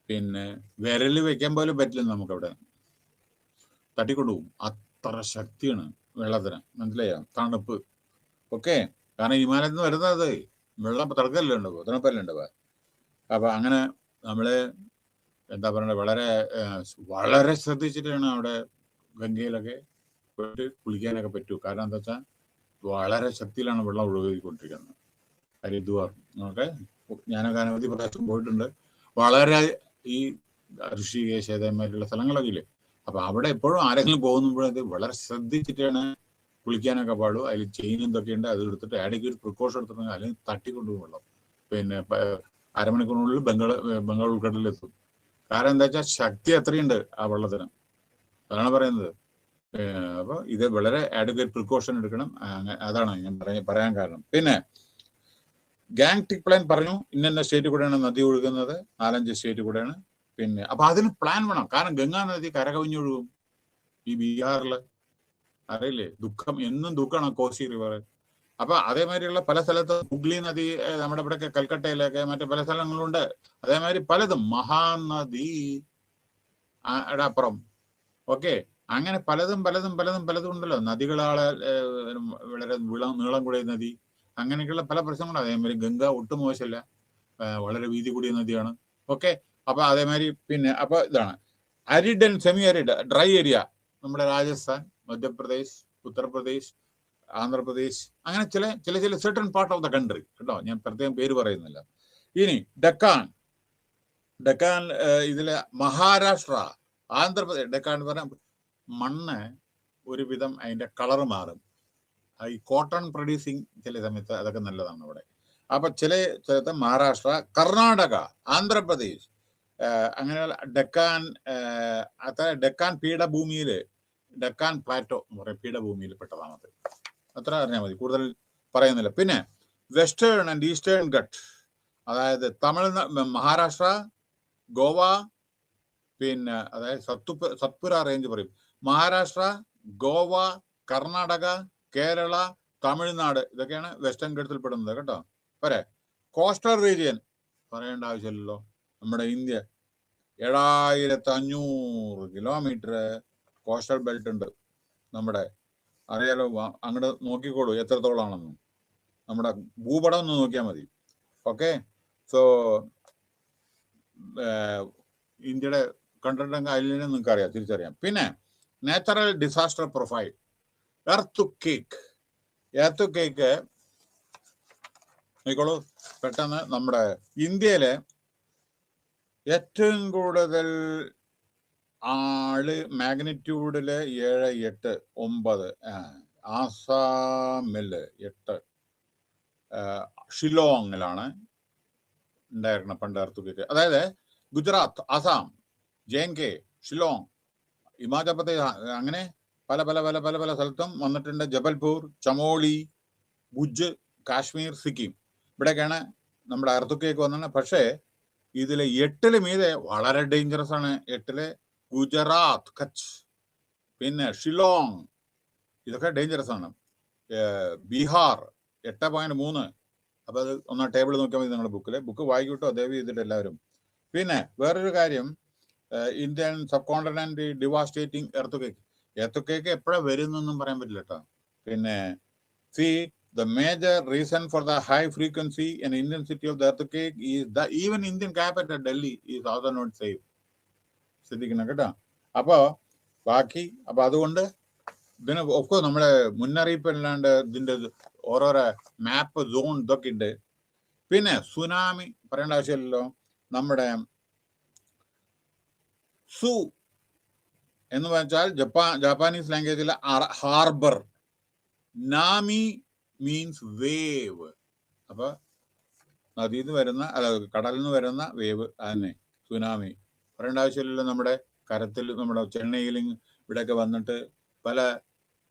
പിന്നെ വിരല് വെക്കാൻ പോലും പറ്റില്ല നമുക്കവിടെ, തട്ടിക്കൊണ്ടുപോകും. അത്ര ശക്തിയാണ് വെള്ളത്തിന്, മനസ്സിലായോ? തണുപ്പ്. ഓക്കെ, കാരണം ഹിമാലയത്തിൽ നിന്ന് വരുന്നത് വെള്ളം തിളക്കല്ലേ ഉണ്ടാവുക, തണുപ്പല്ലേ ഉണ്ടാവുക. അപ്പൊ അങ്ങനെ നമ്മള് എന്താ പറയുക, വളരെ ശ്രദ്ധിച്ചിട്ടാണ് അവിടെ ഗംഗയിലൊക്കെ പോയിട്ട് കുളിക്കാനൊക്കെ പറ്റൂ. കാരണം എന്താ വെച്ചാൽ വളരെ ശക്തിയിലാണ് വെള്ളം ഒഴുകിക്കൊണ്ടിരിക്കുന്നത്. ഹരിദ്വാർ ഒക്കെ ഞാനൊക്കെ അനവധി പ്രദേശം പോയിട്ടുണ്ട്. വളരെ ഈ ഋഷികേശ് അതേമാതിരിയുള്ള സ്ഥലങ്ങളൊക്കെ ഇല്ലേ, അപ്പൊ അവിടെ എപ്പോഴും ആരെങ്കിലും പോകുമ്പോഴത് വളരെ ശ്രദ്ധിച്ചിട്ടാണ് കുളിക്കാനൊക്കെ പാടും. അതിൽ ചെയിൻ എന്തൊക്കെ ഉണ്ട് അത് എടുത്തിട്ട് ആഡ്വക്കേറ്റ് പ്രിക്കോഷൻ എടുത്തിട്ടുണ്ടെങ്കിൽ അല്ലെങ്കിൽ തട്ടിക്കൊണ്ടുപോകും വെള്ളം. പിന്നെ അരമണിക്കൂറിനുള്ളിൽ ബംഗാൾ ഉൾക്കടലിലെത്തും. കാരണം എന്താ വെച്ചാൽ ശക്തി അത്രയുണ്ട് ആ വെള്ളത്തിന്, അതാണ് പറയുന്നത്. അപ്പൊ ഇത് വളരെ ആഡ്വക്കേറ്റ് പ്രിക്കോഷൻ എടുക്കണം. അതാണ് ഞാൻ പറയാൻ കാരണം. പിന്നെ ഗാങ്ടിക് പ്ലാൻ പറഞ്ഞു, ഇന്ന സ്റ്റേറ്റ് കൂടെയാണ് നദി ഒഴുകുന്നത്, 4-5 സ്റ്റേറ്റ് കൂടെയാണ്. പിന്നെ അപ്പൊ അതിന് പ്ലാൻ വേണം. കാരണം ഗംഗാ നദി കരകവിഞ്ഞൊഴുകും ഈ ബീഹാറില്, അറിയില്ലേ? എന്നും ദുഃഖമാണ് കോസി റിവർ. അപ്പൊ അതേമാതിരിയുള്ള പല സ്ഥലത്തും ഹുഗ്ലി നദി, നമ്മുടെ ഇവിടെയൊക്കെ കൽക്കട്ടയിലൊക്കെ മറ്റു പല സ്ഥലങ്ങളുണ്ട്. അതേമാതിരി പലതും മഹാനദി അപ്പുറം. ഓക്കെ, അങ്ങനെ പലതും ഉണ്ടല്ലോ നദികളാളെ. വളരെ നീളം കൂടിയ നദി, അങ്ങനെയൊക്കെയുള്ള പല പ്രശ്നങ്ങളും. അതേമാതിരി ഗംഗ ഒട്ടും മോശമല്ല, വളരെ വീതി കൂടിയ നദിയാണ്. ഓക്കെ, അപ്പൊ അതേമാതിരി പിന്നെ അപ്പൊ ഇതാണ് arid and semi arid dry area. നമ്മുടെ രാജസ്ഥാൻ, മധ്യപ്രദേശ്, ഉത്തർപ്രദേശ്, ആന്ധ്രാപ്രദേശ്, അങ്ങനെ ചില certain part of the country കേട്ടോ. ഞാൻ പ്രത്യേകം പേര് പറയുന്നില്ല. ഇനി ഡക്കാൻ ഇതിലെ മഹാരാഷ്ട്ര, ആന്ധ്രാപ്രദേശ്. ഡക്കാൻ എന്ന് പറഞ്ഞാൽ മണ്ണ് ഒരുവിധം അതിന്റെ കളർ മാറും. ഈ കോട്ടൺ പ്രൊഡ്യൂസിങ് ചില സമയത്ത് അതൊക്കെ നല്ലതാണ് അവിടെ. അപ്പൊ ചില സ്ഥലത്ത് മഹാരാഷ്ട്ര, കർണാടക, ആന്ധ്രാപ്രദേശ്, അങ്ങനെയുള്ള ഡക്കാൻ പീഠഭൂമിയില്, ഡക്കാൻ പ്ലാറ്റോ എന്ന് പറയും, പീഠഭൂമിയിൽ പെട്ടതാണത്. അത്ര അറിഞ്ഞാൽ മതി, കൂടുതൽ പറയുന്നില്ല. പിന്നെ വെസ്റ്റേൺ ആൻഡ് ഈസ്റ്റേൺ ഘട്ട്, അതായത് മഹാരാഷ്ട്ര, ഗോവ, പിന്നെ അതായത് സത്പുര റേഞ്ച് പറയും. മഹാരാഷ്ട്ര, ഗോവ, കർണാടക, കേരള, തമിഴ്നാട്, ഇതൊക്കെയാണ് വെസ്റ്റേൺ ഘട്ടത്തിൽ പെടുന്നത് കേട്ടോ. പോരെ. കോസ്റ്റൽ റീജിയൻ പറയേണ്ട ആവശ്യമില്ലല്ലോ. നമ്മുടെ ഇന്ത്യ 7500 കിലോമീറ്റർ കോസ്റ്റൽ ബെൽറ്റ് ഉണ്ട് നമ്മുടെ. അറിയാലോ, അങ്ങോട്ട് നോക്കിക്കോളൂ എത്രത്തോളാണെന്ന്. നമ്മുടെ ഭൂപടം ഒന്ന് നോക്കിയാൽ മതി. ഓക്കെ, സോ ഇന്ത്യയുടെ കണ്ടിട്ടുണ്ടെങ്കിൽ അതിൽ നിന്ന് നിങ്ങൾക്ക് അറിയാം, തിരിച്ചറിയാം. പിന്നെ natural disaster profile. Earth cake നോക്കിക്കോളൂ പെട്ടെന്ന്. നമ്മുടെ ഇന്ത്യയിലെ ഏറ്റവും കൂടുതൽ മാഗ്നിറ്റ്യൂഡില് 7, 8, 9, ആസാമില് 8, ഷിലോങ്ങിലാണ് ഉണ്ടായിരുന്ന പണ്ട് എർത്തുകേക്ക്. അതായത് ഗുജറാത്ത്, ആസാം, JNK, ഷിലോങ്, ഹിമാചൽ പ്രദേശ്, അങ്ങനെ പല പല പല പല പല സ്ഥലത്തും വന്നിട്ടുണ്ട്. ജബൽപൂർ, ചമോളി, ഭുജ്, കാശ്മീർ, സിക്കിം, ഇവിടെയൊക്കെയാണ് നമ്മുടെ എർത്തുകേക്ക് വന്നത്. പക്ഷേ ഇതിൽ 8 മീതെ വളരെ ഡേഞ്ചറസ് ആണ്. 8 ഗുജറാത്ത്, കച്ച്, പിന്നെ ഷിലോങ്, ഇതൊക്കെ ഡേഞ്ചറസ് ആണ്. ബീഹാർ 8.3. അപ്പൊ അത് ഒന്ന് ടേബിൾ നോക്കിയാൽ മതി നിങ്ങളുടെ ബുക്ക് വായിക്കിട്ടോ, ദയവ് ചെയ്തിട്ട് എല്ലാവരും. പിന്നെ വേറൊരു കാര്യം, ഇന്ത്യൻ സബ് കോണ്ടിനെന്റ് ഡിവാസ്റ്റേറ്റിംഗ് എർത്തുകേക്ക് എപ്പോഴാണ് വരുന്നൊന്നും പറയാൻ പറ്റില്ല കേട്ടോ. പിന്നെ the major reason for the high frequency and intensity of the earthquake is that even Indian capital Delhi is also not safe. ശ്രദ്ധിക്കണം കേട്ടോ. അപ്പൊ അതുകൊണ്ട് ഇതിന് ഒക്കെ നമ്മുടെ മുന്നറിയിപ്പ് അല്ലാണ്ട് ഇതിന്റെ ഓരോരോ മാപ്പ്, സോൺ ഇതൊക്കെ ഉണ്ട്. പിന്നെ സുനാമി പറയേണ്ട ആവശ്യമില്ലല്ലോ. നമ്മുടെ സു എന്ന് വെച്ചാൽ ജാപ്പാനീസ് ലാംഗ്വേജിലെ ഹാർബർ. നാമി മീൻസ് വേവ്. അപ്പൊ നദിയിൽ നിന്ന് വരുന്ന, കടലിൽ നിന്ന് വരുന്ന വേവ്, അതന്നെ സുനാമി. പറയേണ്ട ആവശ്യമില്ലല്ലോ. നമ്മുടെ കരത്തിൽ, നമ്മുടെ ചെന്നൈയിലും ഇവിടെയൊക്കെ വന്നിട്ട് പല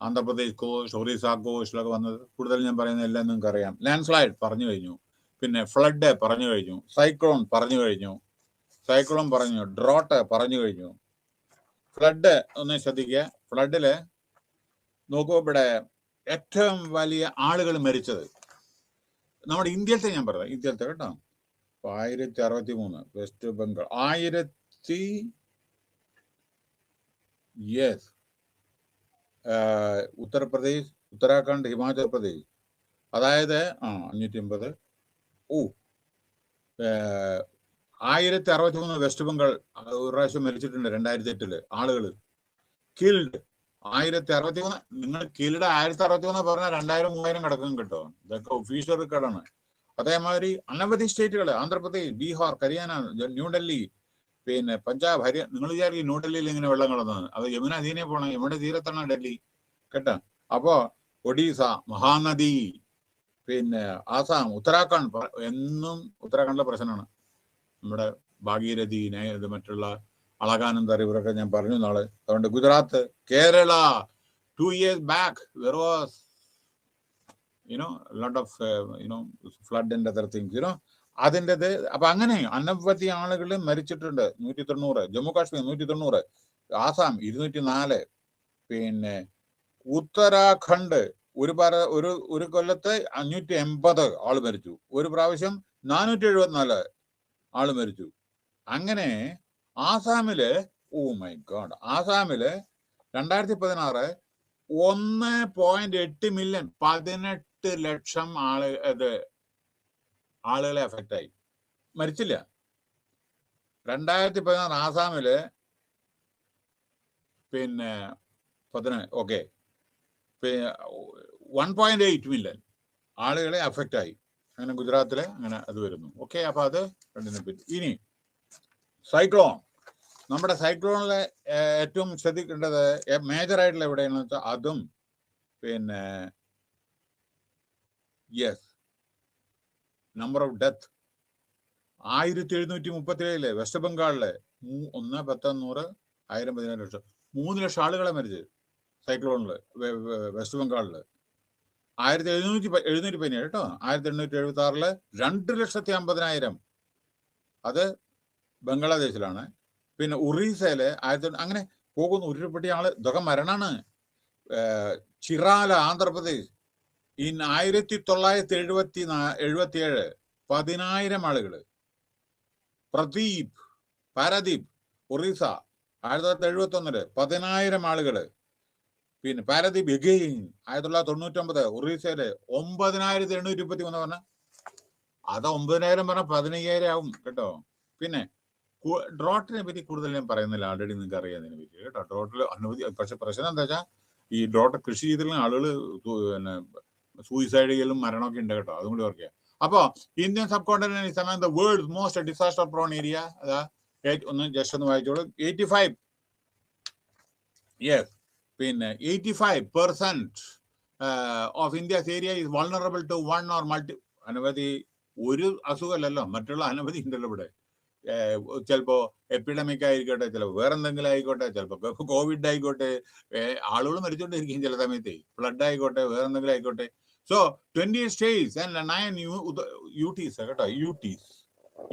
ആന്ധ്രാപ്രദേശ് കോസ്റ്റ്, ഒറീസ കോസ്റ്റിലൊക്കെ വന്നത്. കൂടുതൽ ഞാൻ പറയുന്ന എല്ലാം നിങ്ങൾക്ക് അറിയാം. ലാൻഡ് സ്ലൈഡ് പറഞ്ഞു കഴിഞ്ഞു, പിന്നെ ഫ്ലഡ് പറഞ്ഞു കഴിഞ്ഞു, സൈക്ലോൺ പറഞ്ഞു കഴിഞ്ഞു, ഡ്രോട്ട് പറഞ്ഞു കഴിഞ്ഞു. ഫ്ലഡ് ഒന്ന് ശ്രദ്ധിക്കുക. ഫ്ലഡില് നോക്കൂ, ഇവിടെ ഏറ്റവും വലിയ ആളുകൾ മരിച്ചത് നമ്മുടെ ഇന്ത്യയിലത്തെ, ഞാൻ പറയാം ഇന്ത്യയിലത്തെ കേട്ടോ, 1063 വെസ്റ്റ് ബംഗാൾ, ഉത്തർപ്രദേശ്, ഉത്തരാഖണ്ഡ്, ഹിമാചൽ പ്രദേശ്, അതായത് 550. 1063 വെസ്റ്റ് ബംഗാൾ ഒരു പ്രാവശ്യം മരിച്ചിട്ടുണ്ട് 2008 ആളുകൾ കിൽഡ്. 1063. നിങ്ങൾ കിൽഡ് 1063 പറഞ്ഞാൽ 2000-3000 കിടക്കും കേട്ടോ. ഇതൊക്കെ ഒഫീഷ്യൽ റെക്കോർഡാണ്. അതേമാതിരി അനവധി സ്റ്റേറ്റുകൾ, ആന്ധ്രാപ്രദേശ്, ബീഹാർ, ഹരിയാന, ന്യൂഡൽഹി, പിന്നെ പഞ്ചാബ്, ഹരിയാന. നിങ്ങൾ വിചാരിക്കും ന്യൂഡൽഹിയിൽ ഇങ്ങനെ വെള്ളം കിടന്നത്, അത് യമുന നദീനെ പോകണം, യമുന തീരത്താണ് ഡൽഹി കേട്ടോ. അപ്പോ ഒഡീസ, മഹാനദി, പിന്നെ ആസാം, ഉത്തരാഖണ്ഡ്, എന്നും ഉത്തരാഖണ്ഡിലെ പ്രശ്നമാണ്. നമ്മുടെ ഭാഗീരഥി, ഇത് മറ്റുള്ള അളകാനന്ദ റിവറൊക്കെ ഞാൻ പറഞ്ഞു നാളെ. അതുകൊണ്ട് Gujarat, Kerala, 2 years back there was a lot of flood and other things, അതിൻ്റെത്. അപ്പൊ അങ്ങനെ അനവധി ആളുകൾ മരിച്ചിട്ടുണ്ട്. 190. ജമ്മു കാശ്മീർ 190, ആസാം 204, പിന്നെ ഉത്തരാഖണ്ഡ് ഒരു കൊല്ലത്ത് 580 ആള് മരിച്ചു. ഒരു പ്രാവശ്യം 474 ആള് മരിച്ചു. അങ്ങനെ ആസാമില്, മൈ ഗോഡ്, ആസാമില് 2016 1.8 മില്യൺ, 18 ലക്ഷം ആളുകളെ എഫക്റ്റ് ആയി, മരിച്ചില്ല. 2016 ആസാമില് പിന്നെ 1.8 മില്യൺ ആളുകളെ എഫക്റ്റ് ആയി. അങ്ങനെ ഗുജറാത്തില് അങ്ങനെ അത് വരുന്നു. ഓക്കെ, അപ്പൊ അത് രണ്ടിനെ പറ്റി. ഇനി സൈക്ലോൺ. നമ്മുടെ സൈക്ലോണിലെ ഏറ്റവും ശ്രദ്ധിക്കേണ്ടത് മേജർ ആയിട്ടുള്ള എവിടെയാണെന്ന് വെച്ചാൽ അതും പിന്നെ നമ്പർ ഓഫ് ഡെത്ത് 1737 വെസ്റ്റ് ബംഗാളിലെ 1, 10, 100, 1000, 15 ലക്ഷം, 3 ലക്ഷം ആളുകളെ മരിച്ച് സൈക്ലോണില് വെസ്റ്റ് ബംഗാളില്. 1717 കേട്ടോ. 1876 2,50,000 അത് ബംഗ്ലാദേശിലാണ്. പിന്നെ ഒറീസയില് അങ്ങനെ പോകുന്നു. ഉരുൾപൊട്ടിയ ആള്, ഇതൊക്കെ മരണാണ്. ചിറാല, ആന്ധ്രാപ്രദേശ്, 1977 10,000 ആളുകള്. പാരദീപ്, ഒറീസ 1971 10,000 ആളുകള്. പിന്നെ പാരദീപ് എഗെയിൻ 1999 ഒറീസയില് 9,823 പറഞ്ഞ, അത് 9,000 പറഞ്ഞ 15,000 ആവും കേട്ടോ. പിന്നെ ഡ്രോട്ടിനെ പറ്റി കൂടുതൽ ഞാൻ പറയുന്നില്ല, ആൾറെഡി നിങ്ങൾക്ക് അറിയാതിനെ പറ്റി കേട്ടോ. ഡ്രോട്ടിൽ അനവധി, പക്ഷെ പ്രശ്നം എന്താ വെച്ചാൽ ഈ ഡ്രോട്ട് കൃഷി ചെയ്തിട്ടുള്ള ആളുകൾ പിന്നെ സൂയിസൈഡ് ചെയ്യലും മരണമൊക്കെ ഉണ്ട് കേട്ടോ. അതും കൂടി ഓർക്കുക. അപ്പൊ Indian sub continent is among the world's most disaster prone area. അതാ ജസ്റ്റ് ഒന്ന് വായിച്ചോളൂ. 85 പിന്നെ 85% of India's area is vulnerable to one or അനവധി ഒരു അസുഖമല്ലല്ലോ, മറ്റുള്ള അനവധി ഉണ്ടല്ലോ ഇവിടെ. ചിലപ്പോ എപ്പിഡമിക് ആയിക്കോട്ടെ, ചിലപ്പോൾ വേറെ എന്തെങ്കിലും ആയിക്കോട്ടെ, ചിലപ്പോൾ കോവിഡ് ആയിക്കോട്ടെ, ആളുകൾ മരിച്ചുകൊണ്ടിരിക്കും ചില സമയത്ത്, ഫ്ലഡ് ആയിക്കോട്ടെ, വേറെ എന്തെങ്കിലും ആയിക്കോട്ടെ. സോ 20 states and 9 UTs കേട്ടോ, UTs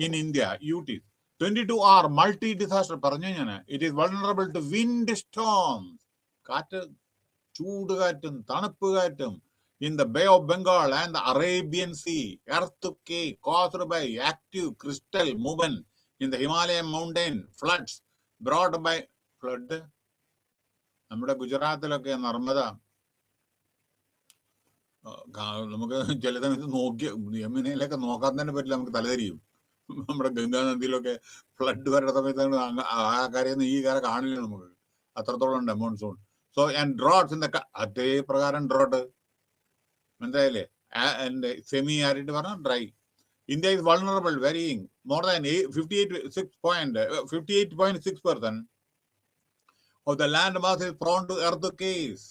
in India, UTs. 22 are multi-disaster. പറഞ്ഞു ഞാൻ, it is vulnerable to wind storms, കാറ്റ്, ചൂടുകാറ്റും തണുപ്പ് കാറ്റും in the Bay of Bengal and the Arabian Sea, earthquake caused by active crystal movement in the Himalayan mountain, floods brought by flood. നമ്മുടെ ഗുജറാത്തിലൊക്കെ നർമ്മദ, നമുക്ക് ചില സമയത്ത് നോക്കി യമുനയിലൊക്കെ നോക്കാൻ തന്നെ പറ്റില്ല, നമുക്ക് തലതിരിയും. നമ്മുടെ ഗംഗാ നദിയിലൊക്കെ ഫ്ലഡ് വരുന്ന സമയത്ത് ആ കരയിൽ ഈ കര കാണില്ല നമുക്ക്, അത്രത്തോളം ഉണ്ട് monsoon. So and droughts in the, അതേ പ്രകാരം ഡ്രോട്ട്, മനസ്സിലായില്ലേ? ആൻഡ് സെമി ആരിഡ് പറഞ്ഞാൽ dry. India is vulnerable, varying more than 58.6% of the land mass is prone to earthquakes.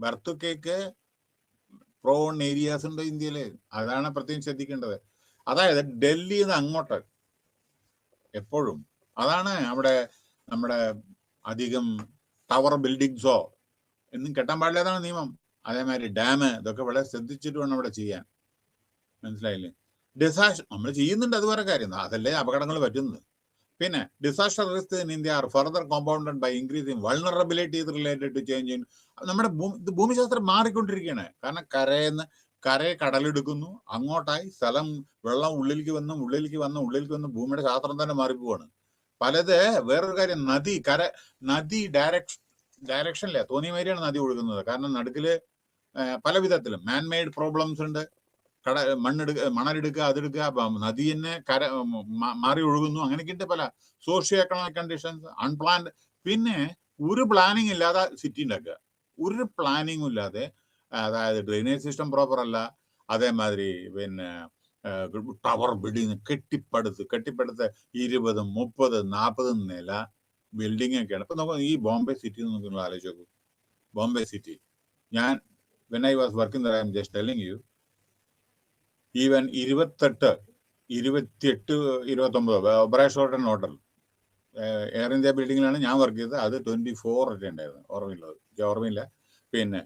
Earthquake prone areas ഉണ്ട് ഇന്ത്യയില്, അതാണ് പ്രത്യേകം ശ്രദ്ധിക്കേണ്ടത്. അതായത് ഡൽഹിയിൽ നിന്ന് അങ്ങോട്ട് എപ്പോഴും അതാണ് നമ്മുടെ അധികം ടവർ ബിൽഡിങ്സോ എന്നും കെട്ടാൻ പാടില്ല, അതാണ് നിയമം. അതേമാതിരി ഡാം, ഇതൊക്കെ വളരെ ശ്രദ്ധിച്ചിട്ട് വേണം അവിടെ ചെയ്യാൻ, മനസ്സിലായില്ലേ? ഡിസാസ്റ്റർ നമ്മൾ ചെയ്യുന്നുണ്ട്, അത് വേറെ കാര്യം, അതല്ലേ അപകടങ്ങൾ പറ്റുന്നത്. പിന്നെ disaster risk in India are further compounded by increasing vulnerabilities related to change in. നമ്മുടെ ഭൂമിശാസ്ത്രം മാറിക്കൊണ്ടിരിക്കുകയാണ്. കാരണം കരയെ കടലെടുക്കുന്നു, അങ്ങോട്ടായി സ്ഥലം, വെള്ളം ഉള്ളിലേക്ക് വന്ന് ഭൂമിയുടെ ശാസ്ത്രം തന്നെ മാറിപ്പോവാണ്. പലത് വേറൊരു കാര്യം, നദി ഡയറക്ഷനില്ല, തോന്നിയ മാതിരിയാണ് നദി ഒഴുകുന്നത്. കാരണം നടുക്കില് പല വിധത്തിലും മാൻമെയ്ഡ് പ്രോബ്ലംസ് ഉണ്ട്. മണലെടുക്കുക, അതെടുക്കുക, നദി തന്നെ മാറി ഒഴുകുന്നു, അങ്ങനെയൊക്കെ പല സോഷ്യോ എക്കണോമിക് കണ്ടീഷൻസ്, അൺപ്ലാൻഡ്. പിന്നെ ഒരു പ്ലാനിങ് ഇല്ലാതെ സിറ്റി ഉണ്ടാക്കുക, ഒരു പ്ലാനിങ്ങും ഇല്ലാതെ, അതായത് ഡ്രെയിനേജ് സിസ്റ്റം പ്രോപ്പർ അല്ല, അതേമാതിരി പിന്നെ ടവർ ബിൽഡിങ് കെട്ടിപ്പടുത്ത് 20, 30, 40 നില ബിൽഡിംഗ് ഒക്കെയാണ്. ഇപ്പൊ നമുക്ക് ഈ ബോംബെ സിറ്റി നിങ്ങൾ ആലോചിച്ച് നോക്കൂ. ബോംബെ സിറ്റി, ഞാൻ when I was working there, I am just telling you, even 28, 29 Oberoi Sheraton hotel Air India ബിൽഡിങ്ങിലാണ് ഞാൻ വർക്ക് ചെയ്തത്. അത് 24 ഒക്കെ ഉണ്ടായിരുന്നു, ഓർമ്മയില്ല. പിന്നെ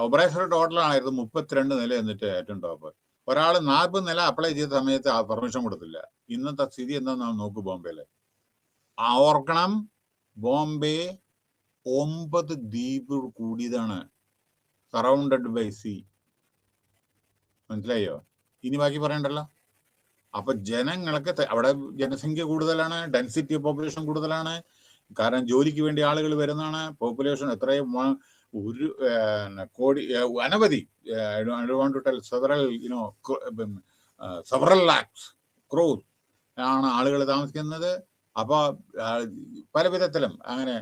ഒബ്രായ് ഷോർട്ടൺ ഹോട്ടലായിരുന്നു 32 നില എന്നിട്ട് ഏറ്റവും ടോപ്പ്. ഒരാൾ 40 നില അപ്ലൈ ചെയ്ത സമയത്ത് ആ പെർമിഷൻ കൊടുത്തില്ല. ഇന്നത്തെ സ്ഥിതി എന്താണെന്ന് നോക്കൂ ബോംബെയില്. ഓർക്കണം, ബോംബെ 9 ദ്വീപ് കൂടിയതാണ്, സറൗണ്ടഡ് ബൈ സീ. മനസ്സിലായോ? ഇനി ബാക്കി പറയണ്ടല്ലോ. അപ്പൊ ജനങ്ങൾക്ക് അവിടെ ജനസംഖ്യ കൂടുതലാണ്, ഡെൻസിറ്റി പോപ്പുലേഷൻ കൂടുതലാണ്, കാരണം ജോലിക്ക് വേണ്ടി ആളുകൾ വരുന്നതാണ്. പോപ്പുലേഷൻ എത്രയും ഒരു കോടി, അനവധി, സെവറൽ ലാക്സ് ക്രോസ് ആണ് ആളുകൾ താമസിക്കുന്നത്. അപ്പൊ പല വിധത്തിലും അങ്ങനെ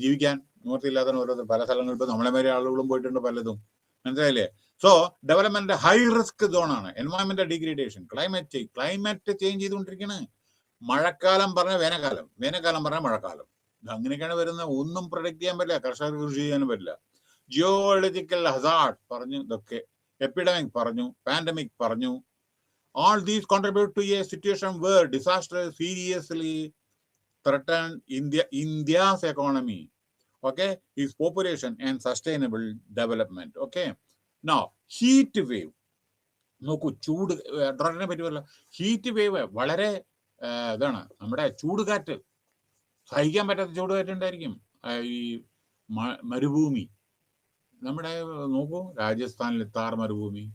ജീവിക്കാൻ നിവൃത്തിയില്ലാത്ത ഓരോ പല സ്ഥലങ്ങളിൽ ഇപ്പൊ നമ്മളെ മാതിരി ആളുകളും പോയിട്ടുണ്ട് പലതും, മനസ്സിലായില്ലേ? സോ ഡെവലപ്മെന്റ് ഹൈ റിസ്ക് സോണാണ്. എൻവയോൺമെന്റൽ ഡിഗ്രേഡേഷൻ, ക്ലൈമറ്റ് ചേഞ്ച് ചെയ്തുകൊണ്ടിരിക്കുകയാണ്. മഴക്കാലം പറഞ്ഞ വേനൽക്കാലം, വേനൽക്കാലം പറഞ്ഞ മഴക്കാലം, അങ്ങനെയൊക്കെയാണ് വരുന്നത്. ഒന്നും പ്രൊഡിക്ട് ചെയ്യാൻ പറ്റില്ല, കർഷകർക്ക് കൃഷി ചെയ്യാനും പറ്റില്ല. ജിയോളജിക്കൽ ഹസാർഡ് പറഞ്ഞു, ഇതൊക്കെ എപ്പിഡമിക് പറഞ്ഞു, പാൻഡമിക് പറഞ്ഞു. All these contribute to a situation where disaster seriously threaten India's economy, okay, its population and sustainable development. Okay, now heat wave, നോക്കൂ, ചൂട് ഡ്രോട്ടിനെ പറ്റി പറയല്ലോ. ഹീറ്റ് വേവ് വളരെ ഇതാണ്. നമ്മുടെ ചൂടുകാറ്റ്, സഹിക്കാൻ പറ്റാത്ത ചൂടുകാറ്റ് ഉണ്ടായിരിക്കും. ഈ മരുഭൂമി, നമ്മുടെ നോക്കൂ, രാജസ്ഥാനിൽ താർ മരുഭൂമി,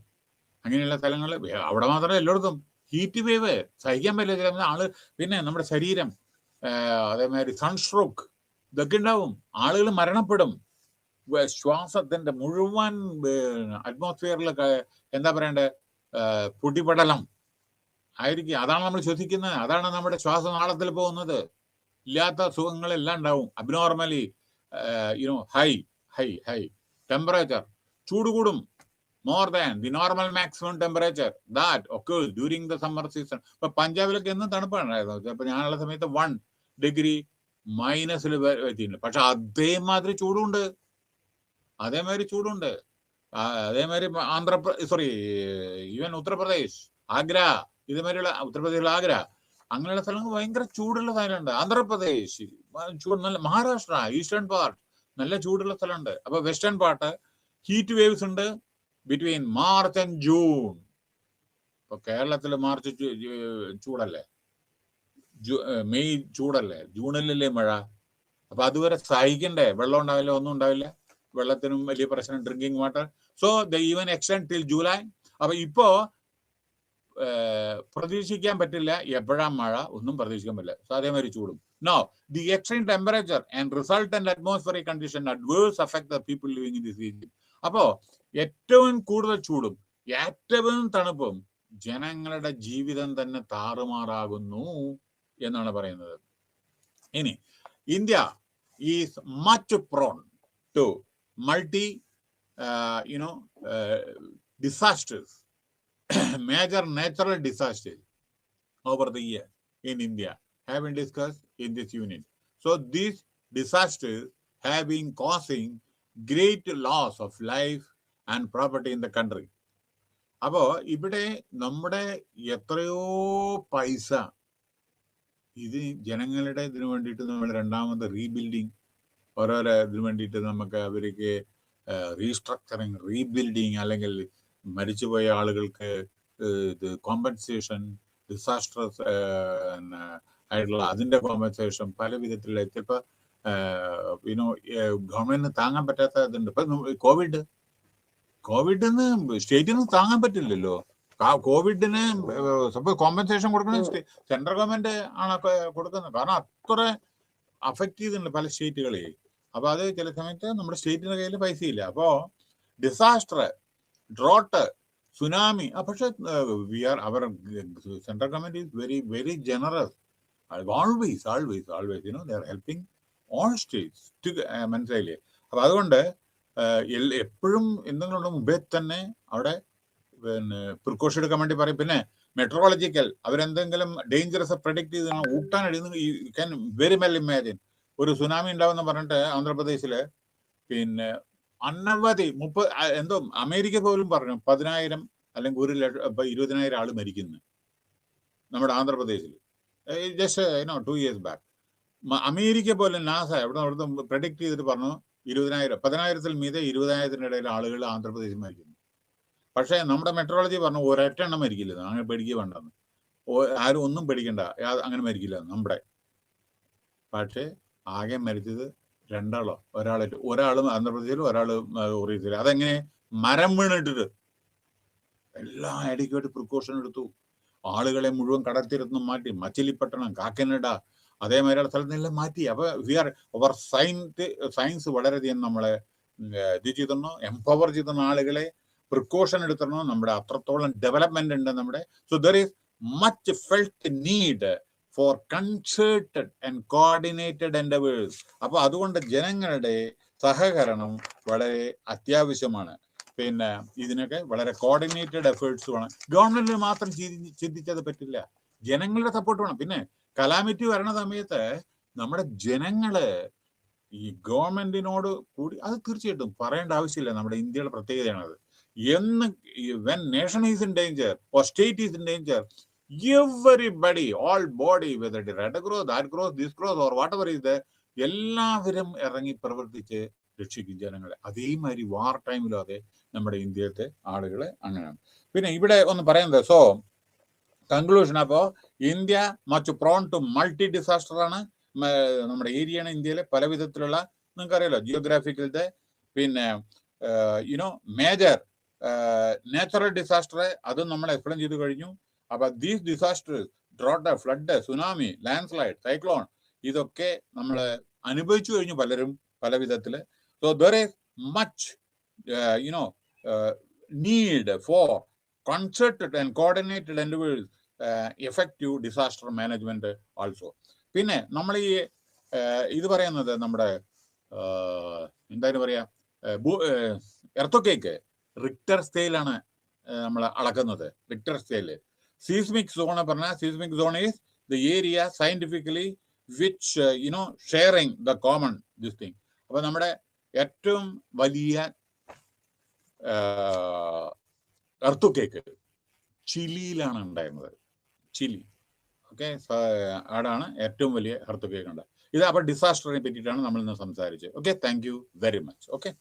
അങ്ങനെയുള്ള സ്ഥലങ്ങൾ, അവിടെ മാത്രമല്ല എല്ലായിടത്തും ഹീറ്റ് വേവ് സഹിക്കാൻ പറ്റില്ല ചില ആള്. പിന്നെ നമ്മുടെ ശരീരം, അതേമാതിരി സൺസ്ട്രോക്ക്, ഇതൊക്കെ ഉണ്ടാവും. ആളുകൾ മരണപ്പെടും. ശ്വാസത്തിന്റെ മുഴുവൻ അറ്റ്മോസ്ഫിയറിലൊക്കെ എന്താ പറയണ്ടേ, പൊടിപടലം ആയിരിക്കും. അതാണ് നമ്മൾ ശ്വസിക്കുന്നത്, അതാണ് നമ്മുടെ ശ്വാസനാളത്തിൽ പോകുന്നത്. ഇല്ലാത്ത സുഖങ്ങളെല്ലാം ഉണ്ടാവും. അബ്നോർമലി ഹൈ ടെമ്പറേച്ചർ, ചൂട് കൂടും, more than the normal maximum temperature that occurs during the summer season. ഇപ്പൊ പഞ്ചാബിലൊക്കെ എന്നും തണുപ്പാണ്. ഇപ്പൊ ഞാനുള്ള സമയത്ത് 1 ഡിഗ്രി മൈനസിൽ എത്തിയിട്ടുണ്ട്. പക്ഷെ അതേമാതിരി ചൂടുണ്ട്. അതേമാതിരി സോറി ഈവൻ ഉത്തർപ്രദേശ്, ആഗ്ര, ഇതേമാതിരിയുള്ള ഉത്തർപ്രദേശിലെ ആഗ്ര, അങ്ങനെയുള്ള സ്ഥലങ്ങൾ ഭയങ്കര ചൂടുള്ള സ്ഥലമുണ്ട്. ആന്ധ്രാപ്രദേശ് ചൂട്, നല്ല മഹാരാഷ്ട്ര ഈസ്റ്റേൺ പാർട്ട് നല്ല ചൂടുള്ള സ്ഥലമുണ്ട്. അപ്പൊ വെസ്റ്റേൺ പാർട്ട് ഹീറ്റ് വേവ്സ് ഉണ്ട് ബിറ്റ്വീൻ മാർച്ച് ആൻഡ് ജൂൺ. ഇപ്പൊ കേരളത്തിൽ മാർച്ച് ചൂടല്ലേ, മെയ് ചൂടല്ലേ, ജൂണിലല്ലേ മഴ. അപ്പൊ അതുവരെ സഹിക്കണ്ടേ, വെള്ളം ഉണ്ടാവില്ല, ഒന്നും ഉണ്ടാവില്ല, വെള്ളത്തിനും വലിയ പ്രശ്നം, drinking water. So the even extend till July. അപ്പൊ ഇപ്പോ പ്രതീക്ഷിക്കാൻ പറ്റില്ല എപ്പോഴാ മഴ, ഒന്നും പ്രതീക്ഷിക്കാൻ പറ്റില്ല. സോ അതേമാതിരി ചൂടും. Now, the extreme temperature and resultant atmospheric condition adverse affect the people living in this region. അപ്പോ ഏറ്റവും കൂടുതൽ ചൂടും ഏറ്റവും തണുപ്പും ജനങ്ങളുടെ ജീവിതം തന്നെ താറുമാറാകുന്നു എന്നാണ് പറയുന്നത്. ഇനി India is much prone to multi disasters, major natural disasters over the year in India have been discussed in this unit. So these disasters have been causing great loss of life and property in the country. അപ്പോ ഇവിടെ നമ്മുടെ എത്രയോ പൈസ ഇത് ജനങ്ങളുടെ ഇതിനു വേണ്ടിയിട്ട് നമ്മൾ രണ്ടാമത് റീബിൽഡിങ്, ഓരോരോ ഇതിനു വേണ്ടിയിട്ട് നമുക്ക് അവർക്ക് റീസ്ട്രക്ചറിങ്, റീബിൽഡിങ്, അല്ലെങ്കിൽ മരിച്ചുപോയ ആളുകൾക്ക് ഇത് കോമ്പൻസേഷൻ, ഡിസാസ്റ്റർസ് ആയിട്ടുള്ള അതിന്റെ കോമ്പൻസേഷൻ, പല വിധത്തിലുള്ള ചിലപ്പോൾ ഗവൺമെന്റിന് താങ്ങാൻ പറ്റാത്ത ഇതുണ്ട്. ഇപ്പൊ കോവിഡിന് സ്റ്റേറ്റിന് താങ്ങാൻ പറ്റില്ലല്ലോ. കോവിഡിന് സപ്പോസ് കോമ്പൻസേഷൻ കൊടുക്കുന്നത് സെൻട്രൽ ഗവൺമെന്റ് ആണ് കൊടുക്കുന്നത്. കാരണം അത്ര അഫക്ട് ചെയ്തിട്ടുണ്ട് പല സ്റ്റേറ്റുകളെ. അപ്പൊ അത് ചില സമയത്ത് നമ്മുടെ സ്റ്റേറ്റിന്റെ കയ്യിൽ പൈസയില്ല. അപ്പോ ഡിസാസ്റ്റർ, ഡ്രോട്ട്, സുനാമി, പക്ഷെ അവർ central government is very very generous. always they are helping all states to, മനസ്സിലായില്ലേ? അപ്പൊ അതുകൊണ്ട് എപ്പോഴും എന്തെങ്കിലും മുമ്പേ തന്നെ അവിടെ പിന്നെ പ്രിക്കോഷൻ എടുക്കാൻ വേണ്ടി പറയും. പിന്നെ മെട്രോളജിക്കൽ അവരെന്തെങ്കിലും ഡേഞ്ചറസ് പ്രഡിക്ട് ചെയ്ത് ഊട്ടാനടിയുന്ന, you can very well imagine ഒരു സുനാമി ഉണ്ടാവുന്ന പറഞ്ഞിട്ട് ആന്ധ്രാപ്രദേശില് പിന്നെ അനവധി എന്തോ അമേരിക്ക പോലും പറഞ്ഞു 10,000 അല്ലെങ്കിൽ 1,20,000 ആള് മരിക്കുന്നു നമ്മുടെ ആന്ധ്രാപ്രദേശിൽ. ജസ്റ്റ് 2 years ബാക്ക് അമേരിക്ക പോലെ നാസ അവിടുന്ന് പ്രഡിക്ട് ചെയ്തിട്ട് പറഞ്ഞു 20,000, 10,000-ൽ മീതെ 20,000-ന്റെ ഇടയിൽ ആളുകൾ ആന്ധ്രാപ്രദേശിൽ മരിക്കുന്നു. പക്ഷെ നമ്മുടെ മെട്രോളജി പറഞ്ഞു ഒരൊറ്റ എണ്ണം മരിക്കില്ല, അങ്ങനെ പേടിക്കുക വേണ്ടെന്ന്, ആരും ഒന്നും പേടിക്കണ്ട, അങ്ങനെ മരിക്കില്ല നമ്മുടെ. പക്ഷേ ആകെ മരിച്ചത് 2 ആളോ, ഒരാളും ആന്ധ്രാപ്രദേശിലും ഒരാള് ഒറീസയിലും. അതെങ്ങനെ? മരം വീണിട്ടിട്ട്. എല്ലാം അഡിക്വേറ്റ് പ്രിക്കോഷൻ എടുത്തു, ആളുകളെ മുഴുവൻ കടൽത്തീരത്തുനിന്നും മാറ്റി, മച്ചിലിപ്പട്ടണം, കാക്കനഡ, അതേമാതിരിയുള്ള സ്ഥലത്ത് നിന്നെല്ലാം മാറ്റി. അപ്പൊ അവർ സയൻസ് വളരെയധികം നമ്മളെ ഇത് ചെയ്തിരുന്നു, എംപവർ ചെയ്തിരുന്ന ആളുകളെ, പ്രിക്കോഷൻ എടുത്തിരുന്നു. നമ്മുടെ അത്രത്തോളം ഡെവലപ്മെന്റ് ഉണ്ട് നമ്മുടെ. So there is much felt need for concerted and coordinated endeavours. അപ്പൊ അതുകൊണ്ട് ജനങ്ങളുടെ സഹകരണം വളരെ അത്യാവശ്യമാണ്. പിന്നെ ഇതിനൊക്കെ വളരെ കോർഡിനേറ്റഡ് എഫേർട്സ് വേണം. ഗവൺമെന്റിന് മാത്രം ചിന്തിച്ചത് പറ്റില്ല, ജനങ്ങളുടെ സപ്പോർട്ട് വേണം. പിന്നെ കലാമിറ്റി വരണ സമയത്ത് നമ്മുടെ ജനങ്ങള് ഈ ഗവൺമെന്റിനോട് കൂടി, അത് തീർച്ചയായിട്ടും പറയേണ്ട ആവശ്യമില്ല, നമ്മുടെ ഇന്ത്യയുടെ പ്രത്യേകതയാണത്. when nation is in danger or state is in danger, everybody, all body, whether it is red cross, that cross, this cross or whatever is there, എല്ലാവരും ഇറങ്ങി പ്രവർത്തിച്ച് രക്ഷിക്കും ജനങ്ങളെ. അതേമാതിരി വാർ ടൈമിലും അതെ നമ്മുടെ ഇന്ത്യത്തെ ആളുകളെ അങ്ങനെയാണ്. പിന്നെ ഇവിടെ ഒന്ന് പറയുന്നത്, സോ കൺക്ലൂഷൻ, അപ്പോ India much prone to multi disaster ആണ്. നമ്മുടെ ഏരിയയാണ് ഇന്ത്യയിലെ പല വിധത്തിലുള്ള, നിങ്ങൾക്കറിയാലോ ജിയോഗ്രാഫിക്കലത്തെ, പിന്നെ മേജർ നാച്ചുറൽ ഡിസാസ്റ്റർ, അതും നമ്മൾ എക്സ്പ്ലെയിൻ ചെയ്ത് കഴിഞ്ഞു. അപ്പൊ these disasters, drought, flood, tsunami, land slide, cyclone, ഇതൊക്കെ നമ്മൾ അനുഭവിച്ചു കഴിഞ്ഞു പലരും പല വിധത്തില്. So there is much need for concerted and coordinated endeavors, effective disaster management also. പിന്നെ നമ്മൾ ഈ ഇത് പറയുന്നത് നമ്മുടെ എന്തായാലും പറയാ, എർത്തോക്കേക്ക് റിക്ടർ സ്കെയിലാണ് നമ്മൾ അളക്കുന്നത്. റിക്ടർ സ്കെയില് സീസ്മിക് സോൺ പറഞ്ഞാൽ, seismic zone is the area scientifically which sharing the common this thing. അപ്പൊ നമ്മുടെ ഏറ്റവും വലിയ എർത്തു കേക്ക് ചിലിയിലാണ് ഉണ്ടായിരുന്നത്. ചിലി. ഓക്കെ, അവിടാണ് ഏറ്റവും വലിയ എർത്തു കേക്ക് ഉണ്ട്. ഇത് അപ്പോൾ ഡിസാസ്റ്ററിനെ പറ്റിയിട്ടാണ് നമ്മൾ ഇന്ന് സംസാരിച്ചത്. Okay, thank you very much. Okay.